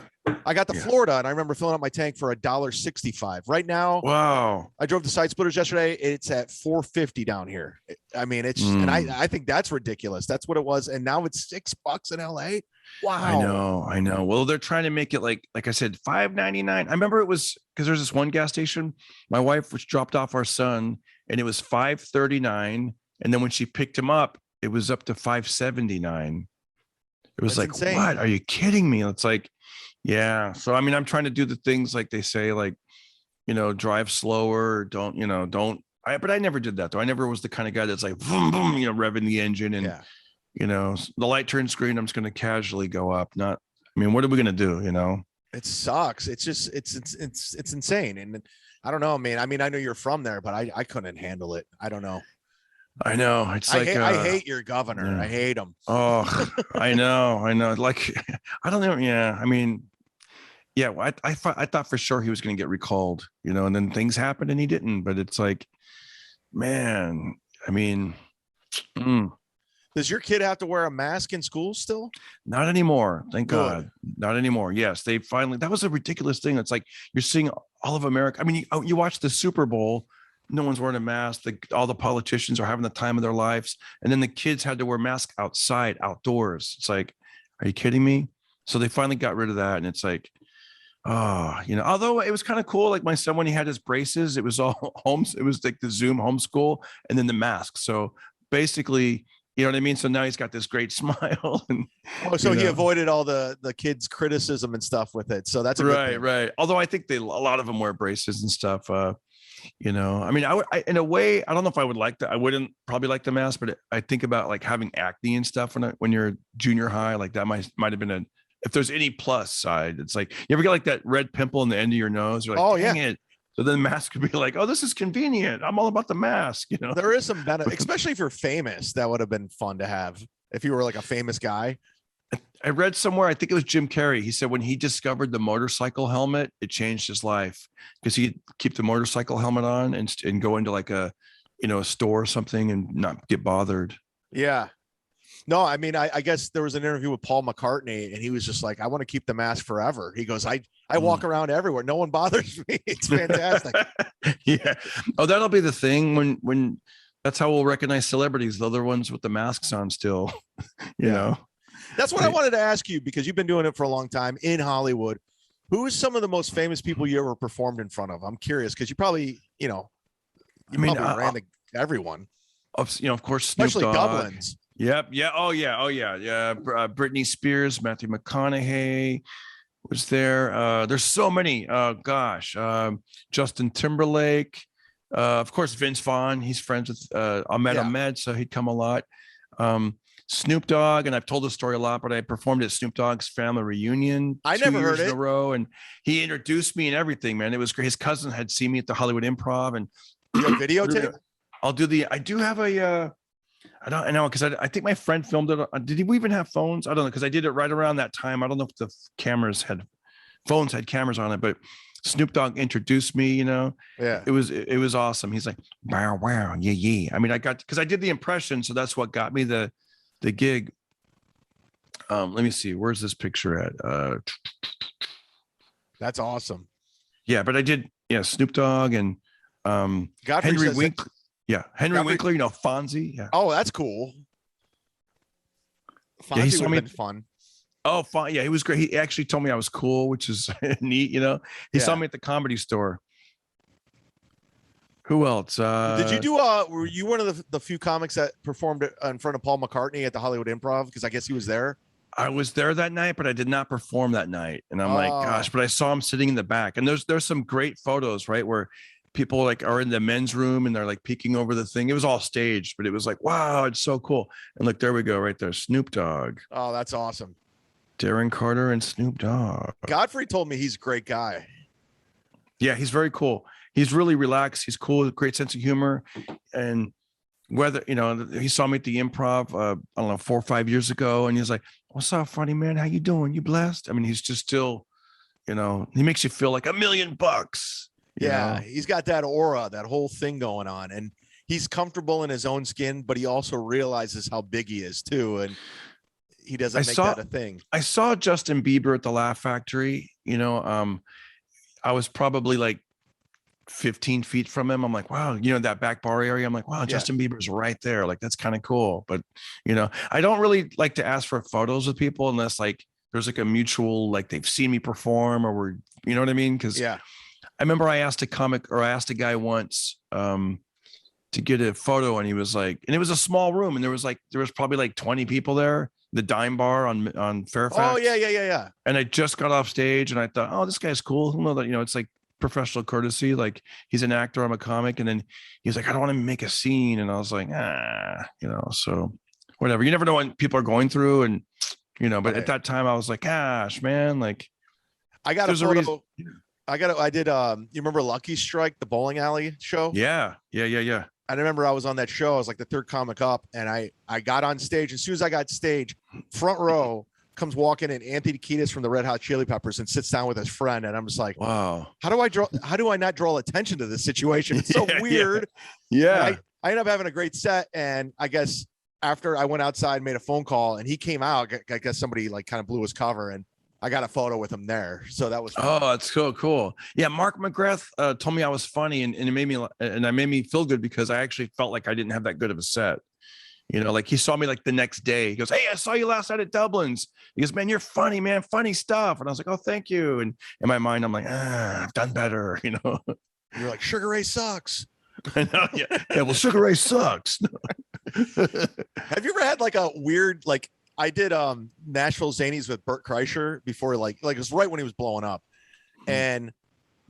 Florida, and I remember filling up my tank for $1.65. Right now, wow. I drove the side splitters yesterday. It's at $4.50 down here. I mean, and I think that's ridiculous. That's what it was. And now it's $6 in LA. Wow. I know. Well, they're trying to make it like I said, $5.99. I remember it was because there's this one gas station. My wife was dropped off our son, and it was $5.39. And then when she picked him up, it was up to $5.79. It was insane. What? Are you kidding me? It's like, yeah. So, I mean, I'm trying to do the things like they say, like, drive slower. But I never did that though. I never was the kind of guy that's like, boom, boom, revving the engine and, the light turns green. I'm just going to casually go up. What are we going to do? It sucks. It's just, it's insane. And I don't know, man. I mean, I know you're from there, but I couldn't handle it. I don't know. I know. It's like I hate your governor. Yeah. I hate him. Oh, I know. Like, I don't know. Yeah. I mean, yeah, I thought for sure he was going to get recalled, and then things happened and he didn't. But it's like, man, I mean, Does your kid have to wear a mask in school still? Not anymore. Thank God. Not anymore. Yes. That was a ridiculous thing. It's like you're seeing all of America. I mean, you watch the Super Bowl. No one's wearing a mask. All the politicians are having the time of their lives. And then the kids had to wear masks outside, outdoors. It's like, are you kidding me? So they finally got rid of that. And it's like, although it was kind of cool. Like my son, when he had his braces, it was all homes. It was like the Zoom homeschool and then the mask. So basically, you know what I mean? So now he's got this great smile. And, he avoided all the kids' criticism and stuff with it. So that's a good thing. Right. Although I think a lot of them wear braces and stuff. I mean, I in a way, I don't know if I would like that. I wouldn't probably like the mask, but I think about like having acne and stuff when you're junior high, like that might have been if there's any plus side. It's like, you ever get like that red pimple in the end of your nose? You're like, oh, dang it. So then the mask could be like, oh, this is convenient. I'm all about the mask. There is some benefit, especially if you're famous. That would have been fun to have if you were like a famous guy. I read somewhere, I think it was Jim Carrey. He said when he discovered the motorcycle helmet, it changed his life because he'd keep the motorcycle helmet on and go into like a store or something and not get bothered. Yeah. No, I mean, I guess there was an interview with Paul McCartney and he was just like, I want to keep the mask forever. He goes, I walk around everywhere. No one bothers me. It's fantastic. Yeah. Oh, that'll be the thing when that's how we'll recognize celebrities. The other ones with the masks on still, you know. That's what I wanted to ask you because you've been doing it for a long time in Hollywood. Who is some of the most famous people you ever performed in front of? I'm curious because you probably, ran to everyone. Of course, especially Dublin's. Yep. Yeah. Oh, yeah. Yeah. Britney Spears, Matthew McConaughey was there. There's so many. Justin Timberlake. Of course, Vince Vaughn. He's friends with Ahmed, so he'd come a lot. Snoop Dogg, and I've told this story a lot, but I performed at Snoop Dogg's family reunion. I never heard it in a row, and he introduced me and everything. Man, it was great. His cousin had seen me at the Hollywood Improv, and you have videotape. I do have a. I know because I think my friend filmed it. Did we even have phones? I don't know because I did it right around that time. I don't know if the phones had cameras on it, but Snoop Dogg introduced me. Yeah, it was awesome. He's like, wow, yeah. I mean, because I did the impression, so that's what got me the gig. Let me see. Where's this picture at? That's awesome. Yeah, but I did. Yeah, Snoop Dogg and Henry Winkler. Yeah, Henry Winkler. Fonzie. Yeah. Oh, that's cool. Fonzie would have been fun. Oh, fine. Yeah, he was great. He actually told me I was cool, which is neat. He saw me at the Comedy Store. Who else? Did you do? Were you one of the few comics that performed in front of Paul McCartney at the Hollywood Improv? Because I guess he was there. I was there that night, but I did not perform that night. And I'm like, gosh, but I saw him sitting in the back. And there's some great photos, right, where people like are in the men's room and they're like peeking over the thing. It was all staged, but it was like, wow, it's so cool. And look, there we go, right there, Snoop Dogg. Oh, that's awesome. Darren Carter and Snoop Dogg. Godfrey told me he's a great guy. Yeah, he's very cool. He's really relaxed. He's cool, great sense of humor. And whether, he saw me at the Improv, I don't know, 4 or 5 years ago. And he's like, what's up, funny man? How you doing? You blessed? I mean, he's just still, he makes you feel like $1 million. Yeah, he's got that aura, that whole thing going on. And he's comfortable in his own skin, but he also realizes how big he is too. And he doesn't make that a thing. I saw Justin Bieber at the Laugh Factory. I was probably like 15 feet from him. I'm like, wow, that back bar area. I'm like, wow, Justin Bieber's right there. Like, that's kind of cool. But, I don't really like to ask for photos with people unless like there's like a mutual, like they've seen me perform or we're, you know what I mean? Cause I remember I asked a guy once to get a photo and he was like, and it was a small room and there was probably like 20 people there, the Dime Bar on Fairfax. Oh yeah. And I just got off stage and I thought, oh, this guy's cool. He'll know that, it's like professional courtesy. Like he's an actor, I'm a comic. And then he was like, I don't want to make a scene. And I was like, so whatever. You never know what people are going through. And, but at that time I was like, gosh, man, like I got a photo. I did, you remember Lucky Strike, the bowling alley show? Yeah. I remember I was on that show. I was like the third comic up and I got on stage. As soon as I got stage, front row comes walking in Anthony Kiedis from the Red Hot Chili Peppers and sits down with his friend. And I'm just like, wow, how do I not draw attention to this situation? It's so weird. Yeah. I ended up having a great set. And I guess after I went outside, made a phone call and he came out, I guess somebody like kind of blew his cover and I got a photo with him there. So that was fun. Oh, that's so cool. Yeah. Mark McGrath told me I was funny and it made me feel good because I actually felt like I didn't have that good of a set. Like he saw me like the next day. He goes, hey, I saw you last night at Dublin's. He goes, man, you're funny, man. Funny stuff. And I was like, oh, thank you. And in my mind, I'm like, I've done better. You're like, Sugar Ray sucks. I know. Yeah. Well, Sugar Ray sucks. Have you ever had like a weird, like I did Nashville Zanies with Bert Kreischer before, like it was right when he was blowing up. And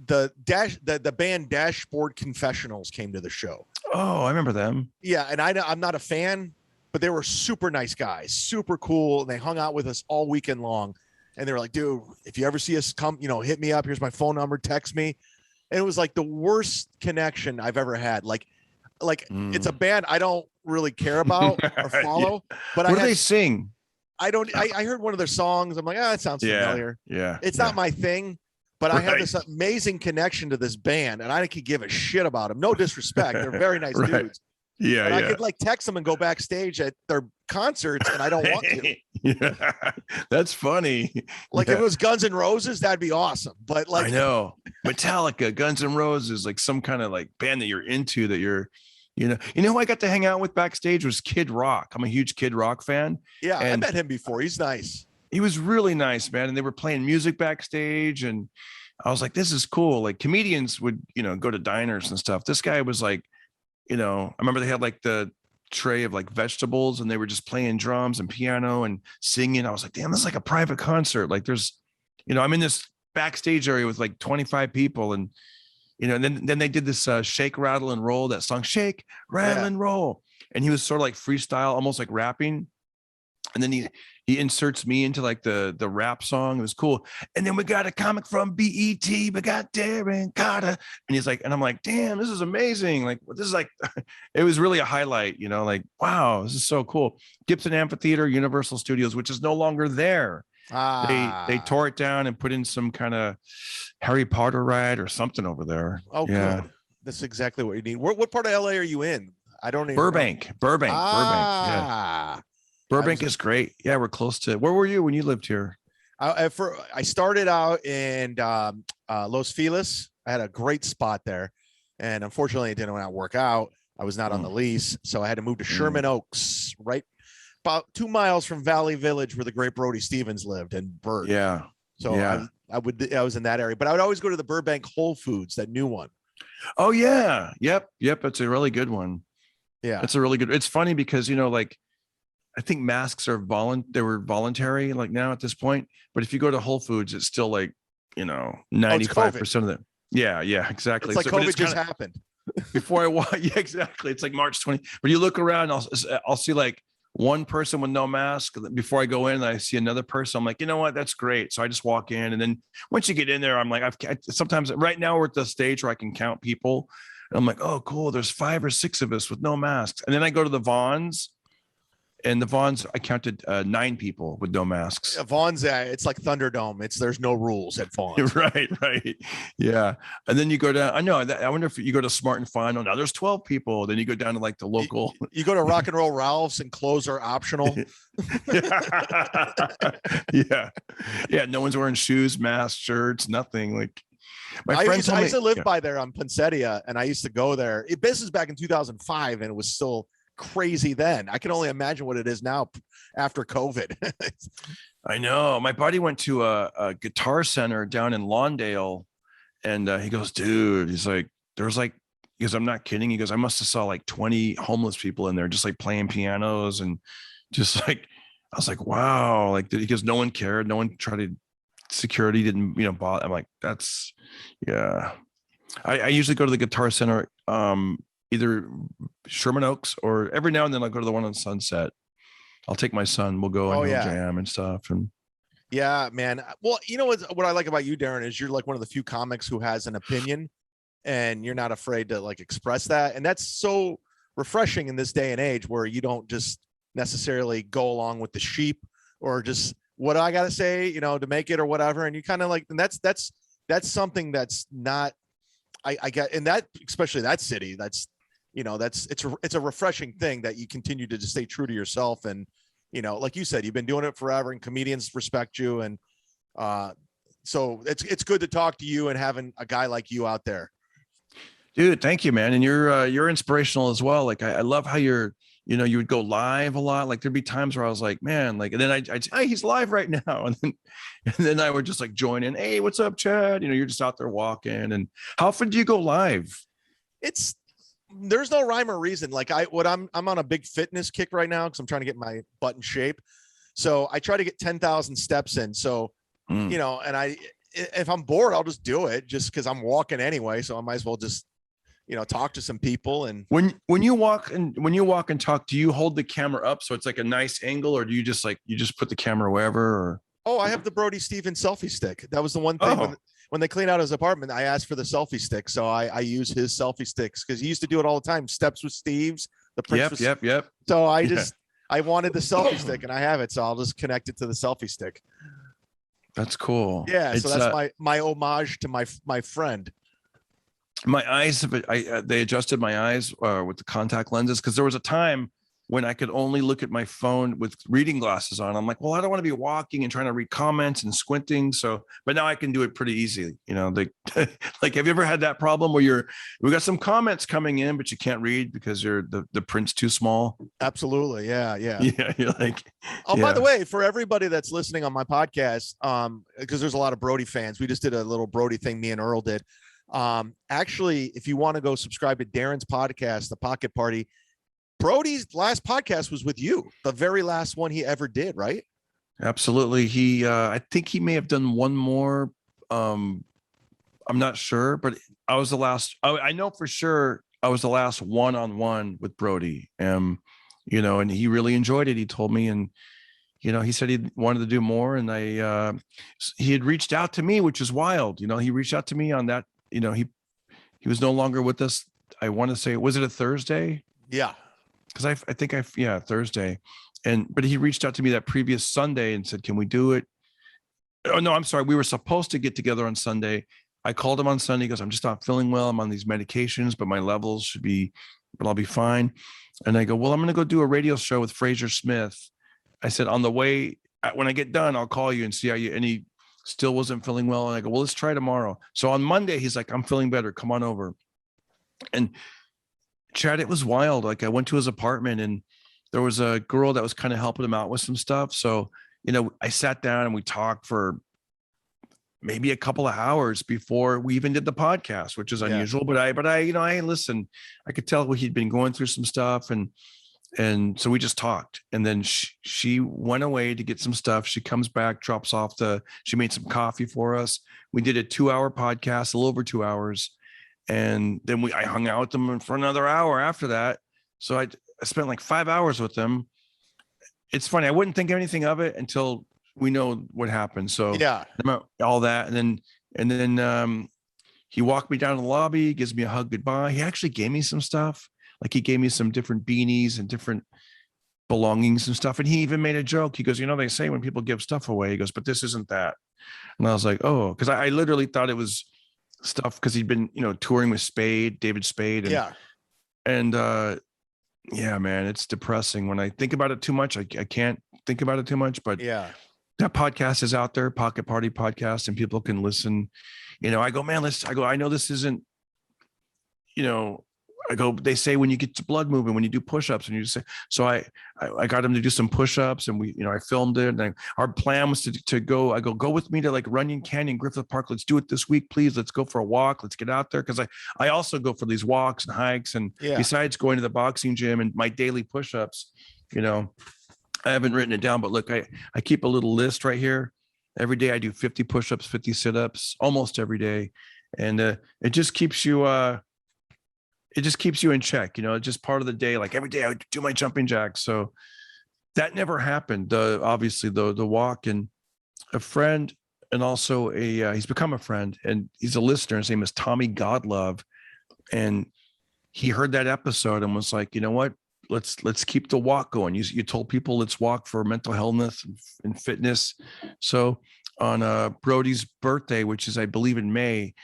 the band Dashboard Confessionals came to the show. Oh, I remember them. Yeah, and I'm not a fan, but they were super nice guys, super cool. And they hung out with us all weekend long. And they were like, dude, if you ever see us come, hit me up. Here's my phone number, text me. And it was like the worst connection I've ever had. Like it's a band I don't really care about or follow. But what do they sing? I heard one of their songs. I'm like, it sounds familiar. Yeah. It's not my thing. But I have this amazing connection to this band, and I could give a shit about them. No disrespect; they're very nice dudes. Yeah, but I could like text them and go backstage at their concerts, and I don't want to. Yeah, that's funny. Like if it was Guns N' Roses, that'd be awesome. But like, I know Metallica, Guns N' Roses, like some kind of like band that you're into that you're. Who I got to hang out with backstage was Kid Rock. I'm a huge Kid Rock fan. Yeah, I met him before. He's nice. He was really nice, man. And they were playing music backstage. And I was like, this is cool. Like comedians would, go to diners and stuff. This guy was like, I remember they had like the tray of like vegetables and they were just playing drums and piano and singing. I was like, damn, this is like a private concert. Like there's, I'm in this backstage area with like 25 people. And, and then they did this Shake, Rattle, and Roll, that song, Shake, Rattle, and Roll. And he was sort of like freestyle, almost like rapping. And then he inserts me into like the rap song. It was cool. And then we got a comic from BET. We got Darren Carter. And he's like, and I'm like, damn, this is amazing. Like, this is like, it was really a highlight, like, wow, this is so cool. Gibson Amphitheater, Universal Studios, which is no longer there. They tore it down and put in some kind of Harry Potter ride or something over there. Oh, good. That's exactly what you need. What part of LA are you in? I don't even Burbank. know. Burbank. Yeah. Burbank is great. Yeah, we're close to. Where were you when you lived here? I started out in Los Feliz. I had a great spot there, and unfortunately, it didn't work out. I was not on the lease, so I had to move to Sherman Oaks, right about 2 miles from Valley Village where the great Brody Stevens lived and Bert. Yeah. So yeah. I was in that area, but I would always go to the Burbank Whole Foods, that new one. Oh yeah. Yep. It's a really good one. Yeah. It's a really good. It's funny because, like, I think masks are they were voluntary like now at this point, but if you go to Whole Foods, it's still like, 95% of them. Yeah, exactly. It's like COVID just happened. Before I walk. Yeah, exactly. It's like March 20. But you look around, I'll see like one person with no mask before I go in, and I see another person. I'm like, you know what? That's great. So I just walk in, and then once you get in there, I'm like, sometimes right now we're at the stage where I can count people. And I'm like, oh, cool. There's 5 or 6 of us with no masks. And then I go to the Vons. And the Vons, I counted 9 people with no masks. Yeah, Vaughn's, it's like Thunderdome. There's no rules at Vaughn's. Right. Yeah. And then you go down. I wonder if you go to Smart and Final. Now there's 12 people. Then you go down to like the local. You go to Rock and Roll Ralph's and clothes are optional. Yeah. No one's wearing shoes, masks, shirts, nothing. Like I used to live by there on Poinsettia, and I used to go there. This was back in 2005, and it was still crazy then. I can only imagine what it is now after COVID. I know. My buddy went to a guitar center down in Lawndale, and he goes, dude, he's like, there's like, he goes, I'm not kidding. He goes, I must have saw like 20 homeless people in there just like playing pianos, and just like, I was like, wow. Like, he goes, no one cared. No one tried to, security didn't, bother. I'm like, that's, yeah. I usually go to the guitar center, either Sherman Oaks, or every now and then I'll go to the one on Sunset. I'll take my son. We'll go and jam and stuff. And yeah, man. Well, what I like about you, Darren, is you're like one of the few comics who has an opinion, and you're not afraid to like express that. And that's so refreshing in this day and age where you don't just necessarily go along with the sheep or just what I got to say, to make it or whatever. And you kind of like, and that's something that's not, I get in that, especially that city, it's a refreshing thing that you continue to just stay true to yourself. And, like you said, you've been doing it forever, and comedians respect you. And so it's good to talk to you and having a guy like you out there. Dude, thank you, man. And you're inspirational as well. Like, I love how you would go live a lot. Like, there'd be times where I was like, man, like, and then I'd say, hey, he's live right now. And then I would just like join in. Hey, what's up, Chad? You're just out there walking. And how often do you go live? There's no rhyme or reason. Like I'm on a big fitness kick right now, because I'm trying to get my butt in shape. So I try to get 10,000 steps in. So, and if I'm bored, I'll just do it just because I'm walking anyway. So I might as well just, talk to some people. And when you walk and talk, do you hold the camera up so it's like a nice angle, or do you just put the camera wherever? Or I have the Brody Stevens selfie stick. That was the one thing when they cleaned out his apartment, I asked for the selfie stick. So I use his selfie sticks because he used to do it all the time. Steps with Steve's, the Prince. Yep. So I wanted the selfie stick, and I have it. So I'll just connect it to the selfie stick. That's cool. Yeah. So that's my homage to my friend. My eyes, they adjusted my eyes with the contact lenses, because there was a time when I could only look at my phone with reading glasses on. I'm like, well, I don't want to be walking and trying to read comments and squinting. So, but now I can do it pretty easily. Like, have you ever had that problem where we got some comments coming in, but you can't read because the print's too small? Absolutely. Yeah. Yeah. You're like, by the way, for everybody that's listening on my podcast, because there's a lot of Brody fans, we just did a little Brody thing. Me and Earl did. Actually, if you want to go subscribe to Darren's podcast, The Pocket Party, Brody's last podcast was with you, the very last one he ever did, right? Absolutely. I think he may have done one more. I'm not sure, but I was the last. I know for sure I was the last one-on-one with Brody. And he really enjoyed it. He told me, and he said he wanted to do more. And he had reached out to me, which is wild. He reached out to me on that. He was no longer with us. I want to say, was it a Thursday? Yeah. Because I think Thursday. But he reached out to me that previous Sunday and said, can we do it? Oh, no, I'm sorry. We were supposed to get together on Sunday. I called him on Sunday. He goes, I'm just not feeling well. I'm on these medications, but my levels but I'll be fine. And I go, well, I'm going to go do a radio show with Fraser Smith. I said, on the way, when I get done, I'll call you and see how you, and he still wasn't feeling well. And I go, well, let's try tomorrow. So on Monday, he's like, I'm feeling better. Come on over. And Chad, it was wild. Like, I went to his apartment, and there was a girl that was kind of helping him out with some stuff. So, I sat down and we talked for maybe a couple of hours before we even did the podcast, which is unusual, but I listened. I could tell he'd been going through some stuff, and so we just talked. And then she went away to get some stuff. She comes back, drops off she made some coffee for us. We did a 2-hour podcast, a little over 2 hours. And then I hung out with them for another hour after that. So I spent like 5 hours with them. It's funny. I wouldn't think anything of it until we know what happened. So all that. And then he walked me down to the lobby, gives me a hug goodbye. He actually gave me some stuff. Like he gave me some different beanies and different belongings and stuff. And he even made a joke. He goes, they say when people give stuff away, he goes, but this isn't that. And I was like, oh, because I literally thought it was stuff because he'd been, touring with David Spade. And yeah, man, it's depressing when I think about it too much. I can't think about it too much, but that podcast is out there, Pocket Party Podcast, and people can listen. I go, man, I know this isn't, I go, they say when you get to blood moving, when you do push-ups, and you say, so I got him to do some push-ups, and we, I filmed it. And our plan was to go, go with me to like Runyon Canyon, Griffith Park. Let's do it this week, please. Let's go for a walk. Let's get out there. Cause I also go for these walks and hikes. And besides going to the boxing gym and my daily push-ups, I haven't written it down, but look, I keep a little list right here. Every day I do 50 push-ups, 50 sit-ups, almost every day. And it just keeps you in check, just part of the day. Like every day I would do my jumping jacks. So that never happened. Obviously the walk, and a friend, and also he's become a friend, and he's a listener. His name is Tommy Godlove. And he heard that episode and was like, you know what? Let's keep the walk going. You told people let's walk for mental health and fitness. So on Brody's birthday, which is I believe in May,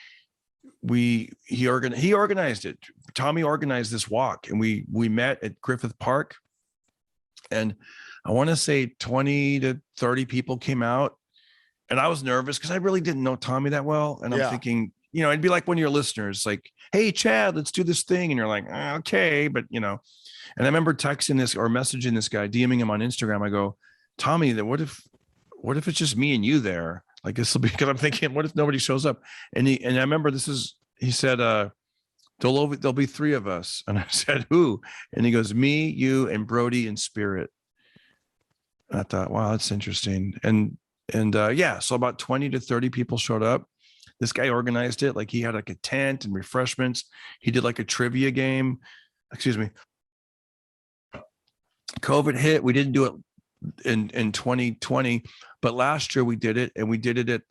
he organized it. Tommy organized this walk, and we met at Griffith Park, and I want to say 20 to 30 people came out, and I was nervous because I really didn't know Tommy that well, and I'm thinking, it'd be like one of your listeners, like, hey Chad, let's do this thing, and you're like, okay, but and I remember texting this or messaging this guy, DMing him on Instagram. I go, Tommy, what if it's just me and you there? Like this will be, because I'm thinking, what if nobody shows up? And I remember he said, there'll be 3 of us. And I said, who? And he goes, me, you, and Brody in spirit. And I thought, wow, that's interesting. And so about 20 to 30 people showed up. This guy organized it. Like he had like a tent and refreshments. He did like a trivia game. Excuse me. COVID hit. We didn't do it in 2020, but last year we did it, and we did it at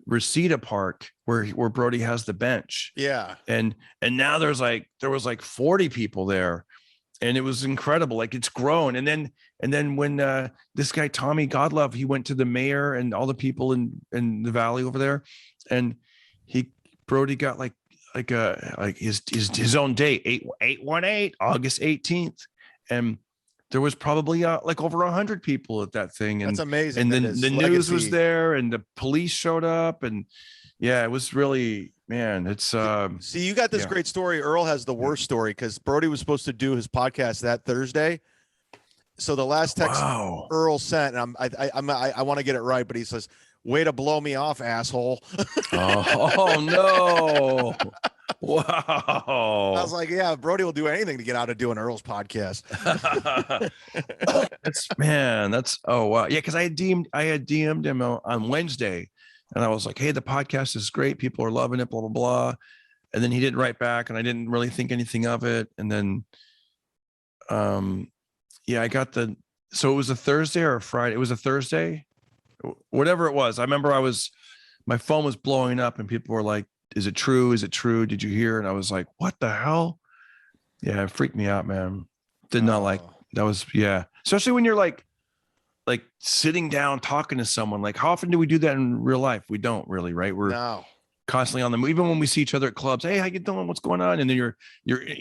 Reseda Park where Brody has the bench. Yeah. And now there was like 40 people there, and it was incredible. Like it's grown. And then when this guy Tommy Godlove, he went to the mayor and all the people in the valley over there, and Brody got like his own date, 818 August 18th, and there was probably like over 100 people at that thing. And that's amazing. And then the news was there, and the police showed up, and it was really, man, it's see, you got this great story. Earl has the worst story, because Brody was supposed to do his podcast that Thursday. So the last text Earl sent, and I want to get it right, but he says, way to blow me off, asshole. Oh no. Wow. I was like, yeah, Brody will do anything to get out of doing Earl's podcast. Oh wow. Yeah, because I had DM'd him on Wednesday, and I was like, hey, the podcast is great. People are loving it, blah, blah, blah. And then he didn't write back, and I didn't really think anything of it. And then I got so it was a Thursday or a Friday. It was a Thursday, whatever it was. I remember my phone was blowing up, and people were like, is it true? Is it true? Did you hear? And I was like, what the hell? Yeah, it freaked me out, man. Did not like that was, especially when you're like sitting down talking to someone. Like, how often do we do that in real life? We don't really, right? We're constantly on the move. Even when we see each other at clubs, hey, how you doing? What's going on? And then you're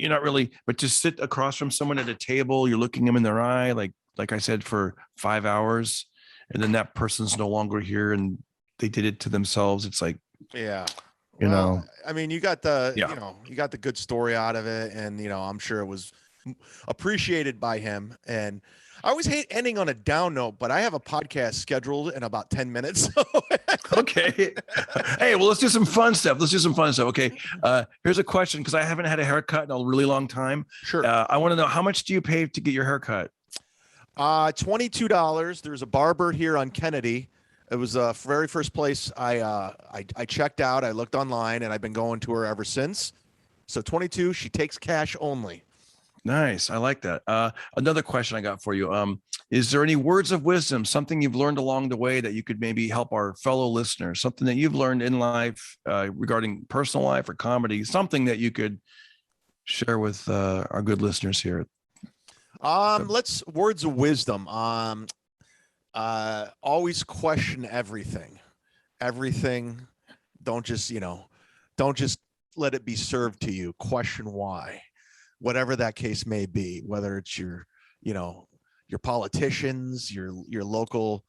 not really, but just sit across from someone at a table, you're looking them in their eye, like I said, for 5 hours, and then that person's no longer here and they did it to themselves. It's like, you know, I mean, you got the, you got the good story out of it, and I'm sure it was appreciated by him. And I always hate ending on a down note, but I have a podcast scheduled in about 10 minutes. Okay. Hey, well, let's do some fun stuff. Okay. Here's a question, because I haven't had a haircut in a really long time. Sure. I want to know, how much do you pay to get your haircut? $22. There's a barber here on Kennedy. It was the very first place I checked out. I looked online, and I've been going to her ever since. So 22, she takes cash only. Nice. I like that. Another question I got for you. Is there any words of wisdom, something you've learned along the way that you could maybe help our fellow listeners, something that you've learned in life regarding personal life or comedy, something that you could share with our good listeners here? Let's words of wisdom. Always question everything. Don't just let it be served to you. Question why, whatever that case may be, whether it's your politicians, your local,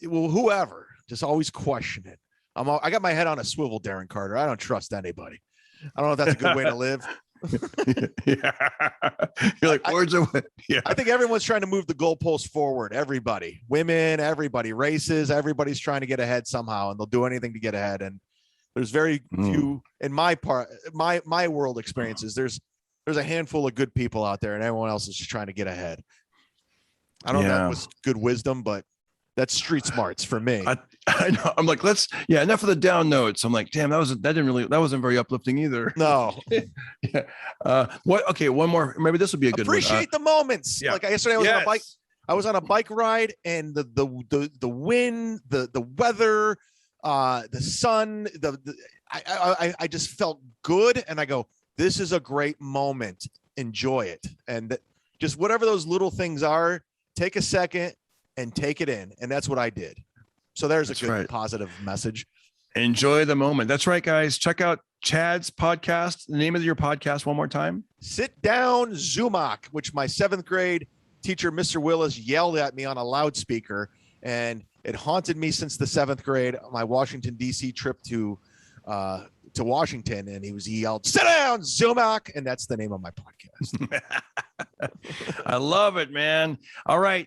whoever, just always question it. I got my head on a swivel, Darren Carter. I don't trust anybody. I don't know if that's a good way to live. Yeah. You're like, words of, yeah. I think everyone's trying to move the goalposts forward. Everybody, women, everybody, races, everybody's trying to get ahead somehow, and they'll do anything to get ahead. And there's very few in my world experiences. There's a handful of good people out there, and everyone else is just trying to get ahead. I don't know if that was good wisdom, but that's street smarts for me. I know. I'm like, enough of the down notes. I'm like, damn, that wasn't very uplifting either. No. Yeah. Okay, one more. Maybe this would be a good one. Appreciate the moments. Yeah. Like yesterday, I was on a bike. I was on a bike ride, and the wind, the weather, the sun, I just felt good, and I go, this is a great moment. Enjoy it, and just whatever those little things are, take a second and take it in, and that's what I did. So there's a good positive message. Enjoy the moment. That's right, guys. Check out Chad's podcast. The name of your podcast one more time. Sit Down Zumock, which my 7th grade teacher, Mr. Willis, yelled at me on a loudspeaker, and it haunted me since the 7th grade. My Washington, D.C. trip to Washington, and he yelled, "Sit down, Zumock," and that's the name of my podcast. I love it, man. All right,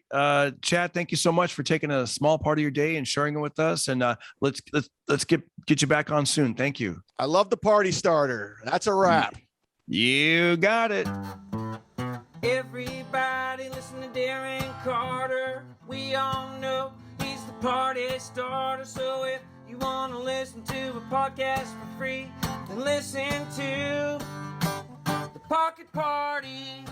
Chad, thank you so much for taking a small part of your day and sharing it with us. And let's get you back on soon. Thank you. I love the party starter. That's a wrap. You got it. Everybody listen to Darren Carter. We all know he's the party starter. So if you want to listen to a podcast for free, then listen to The Pocket Party.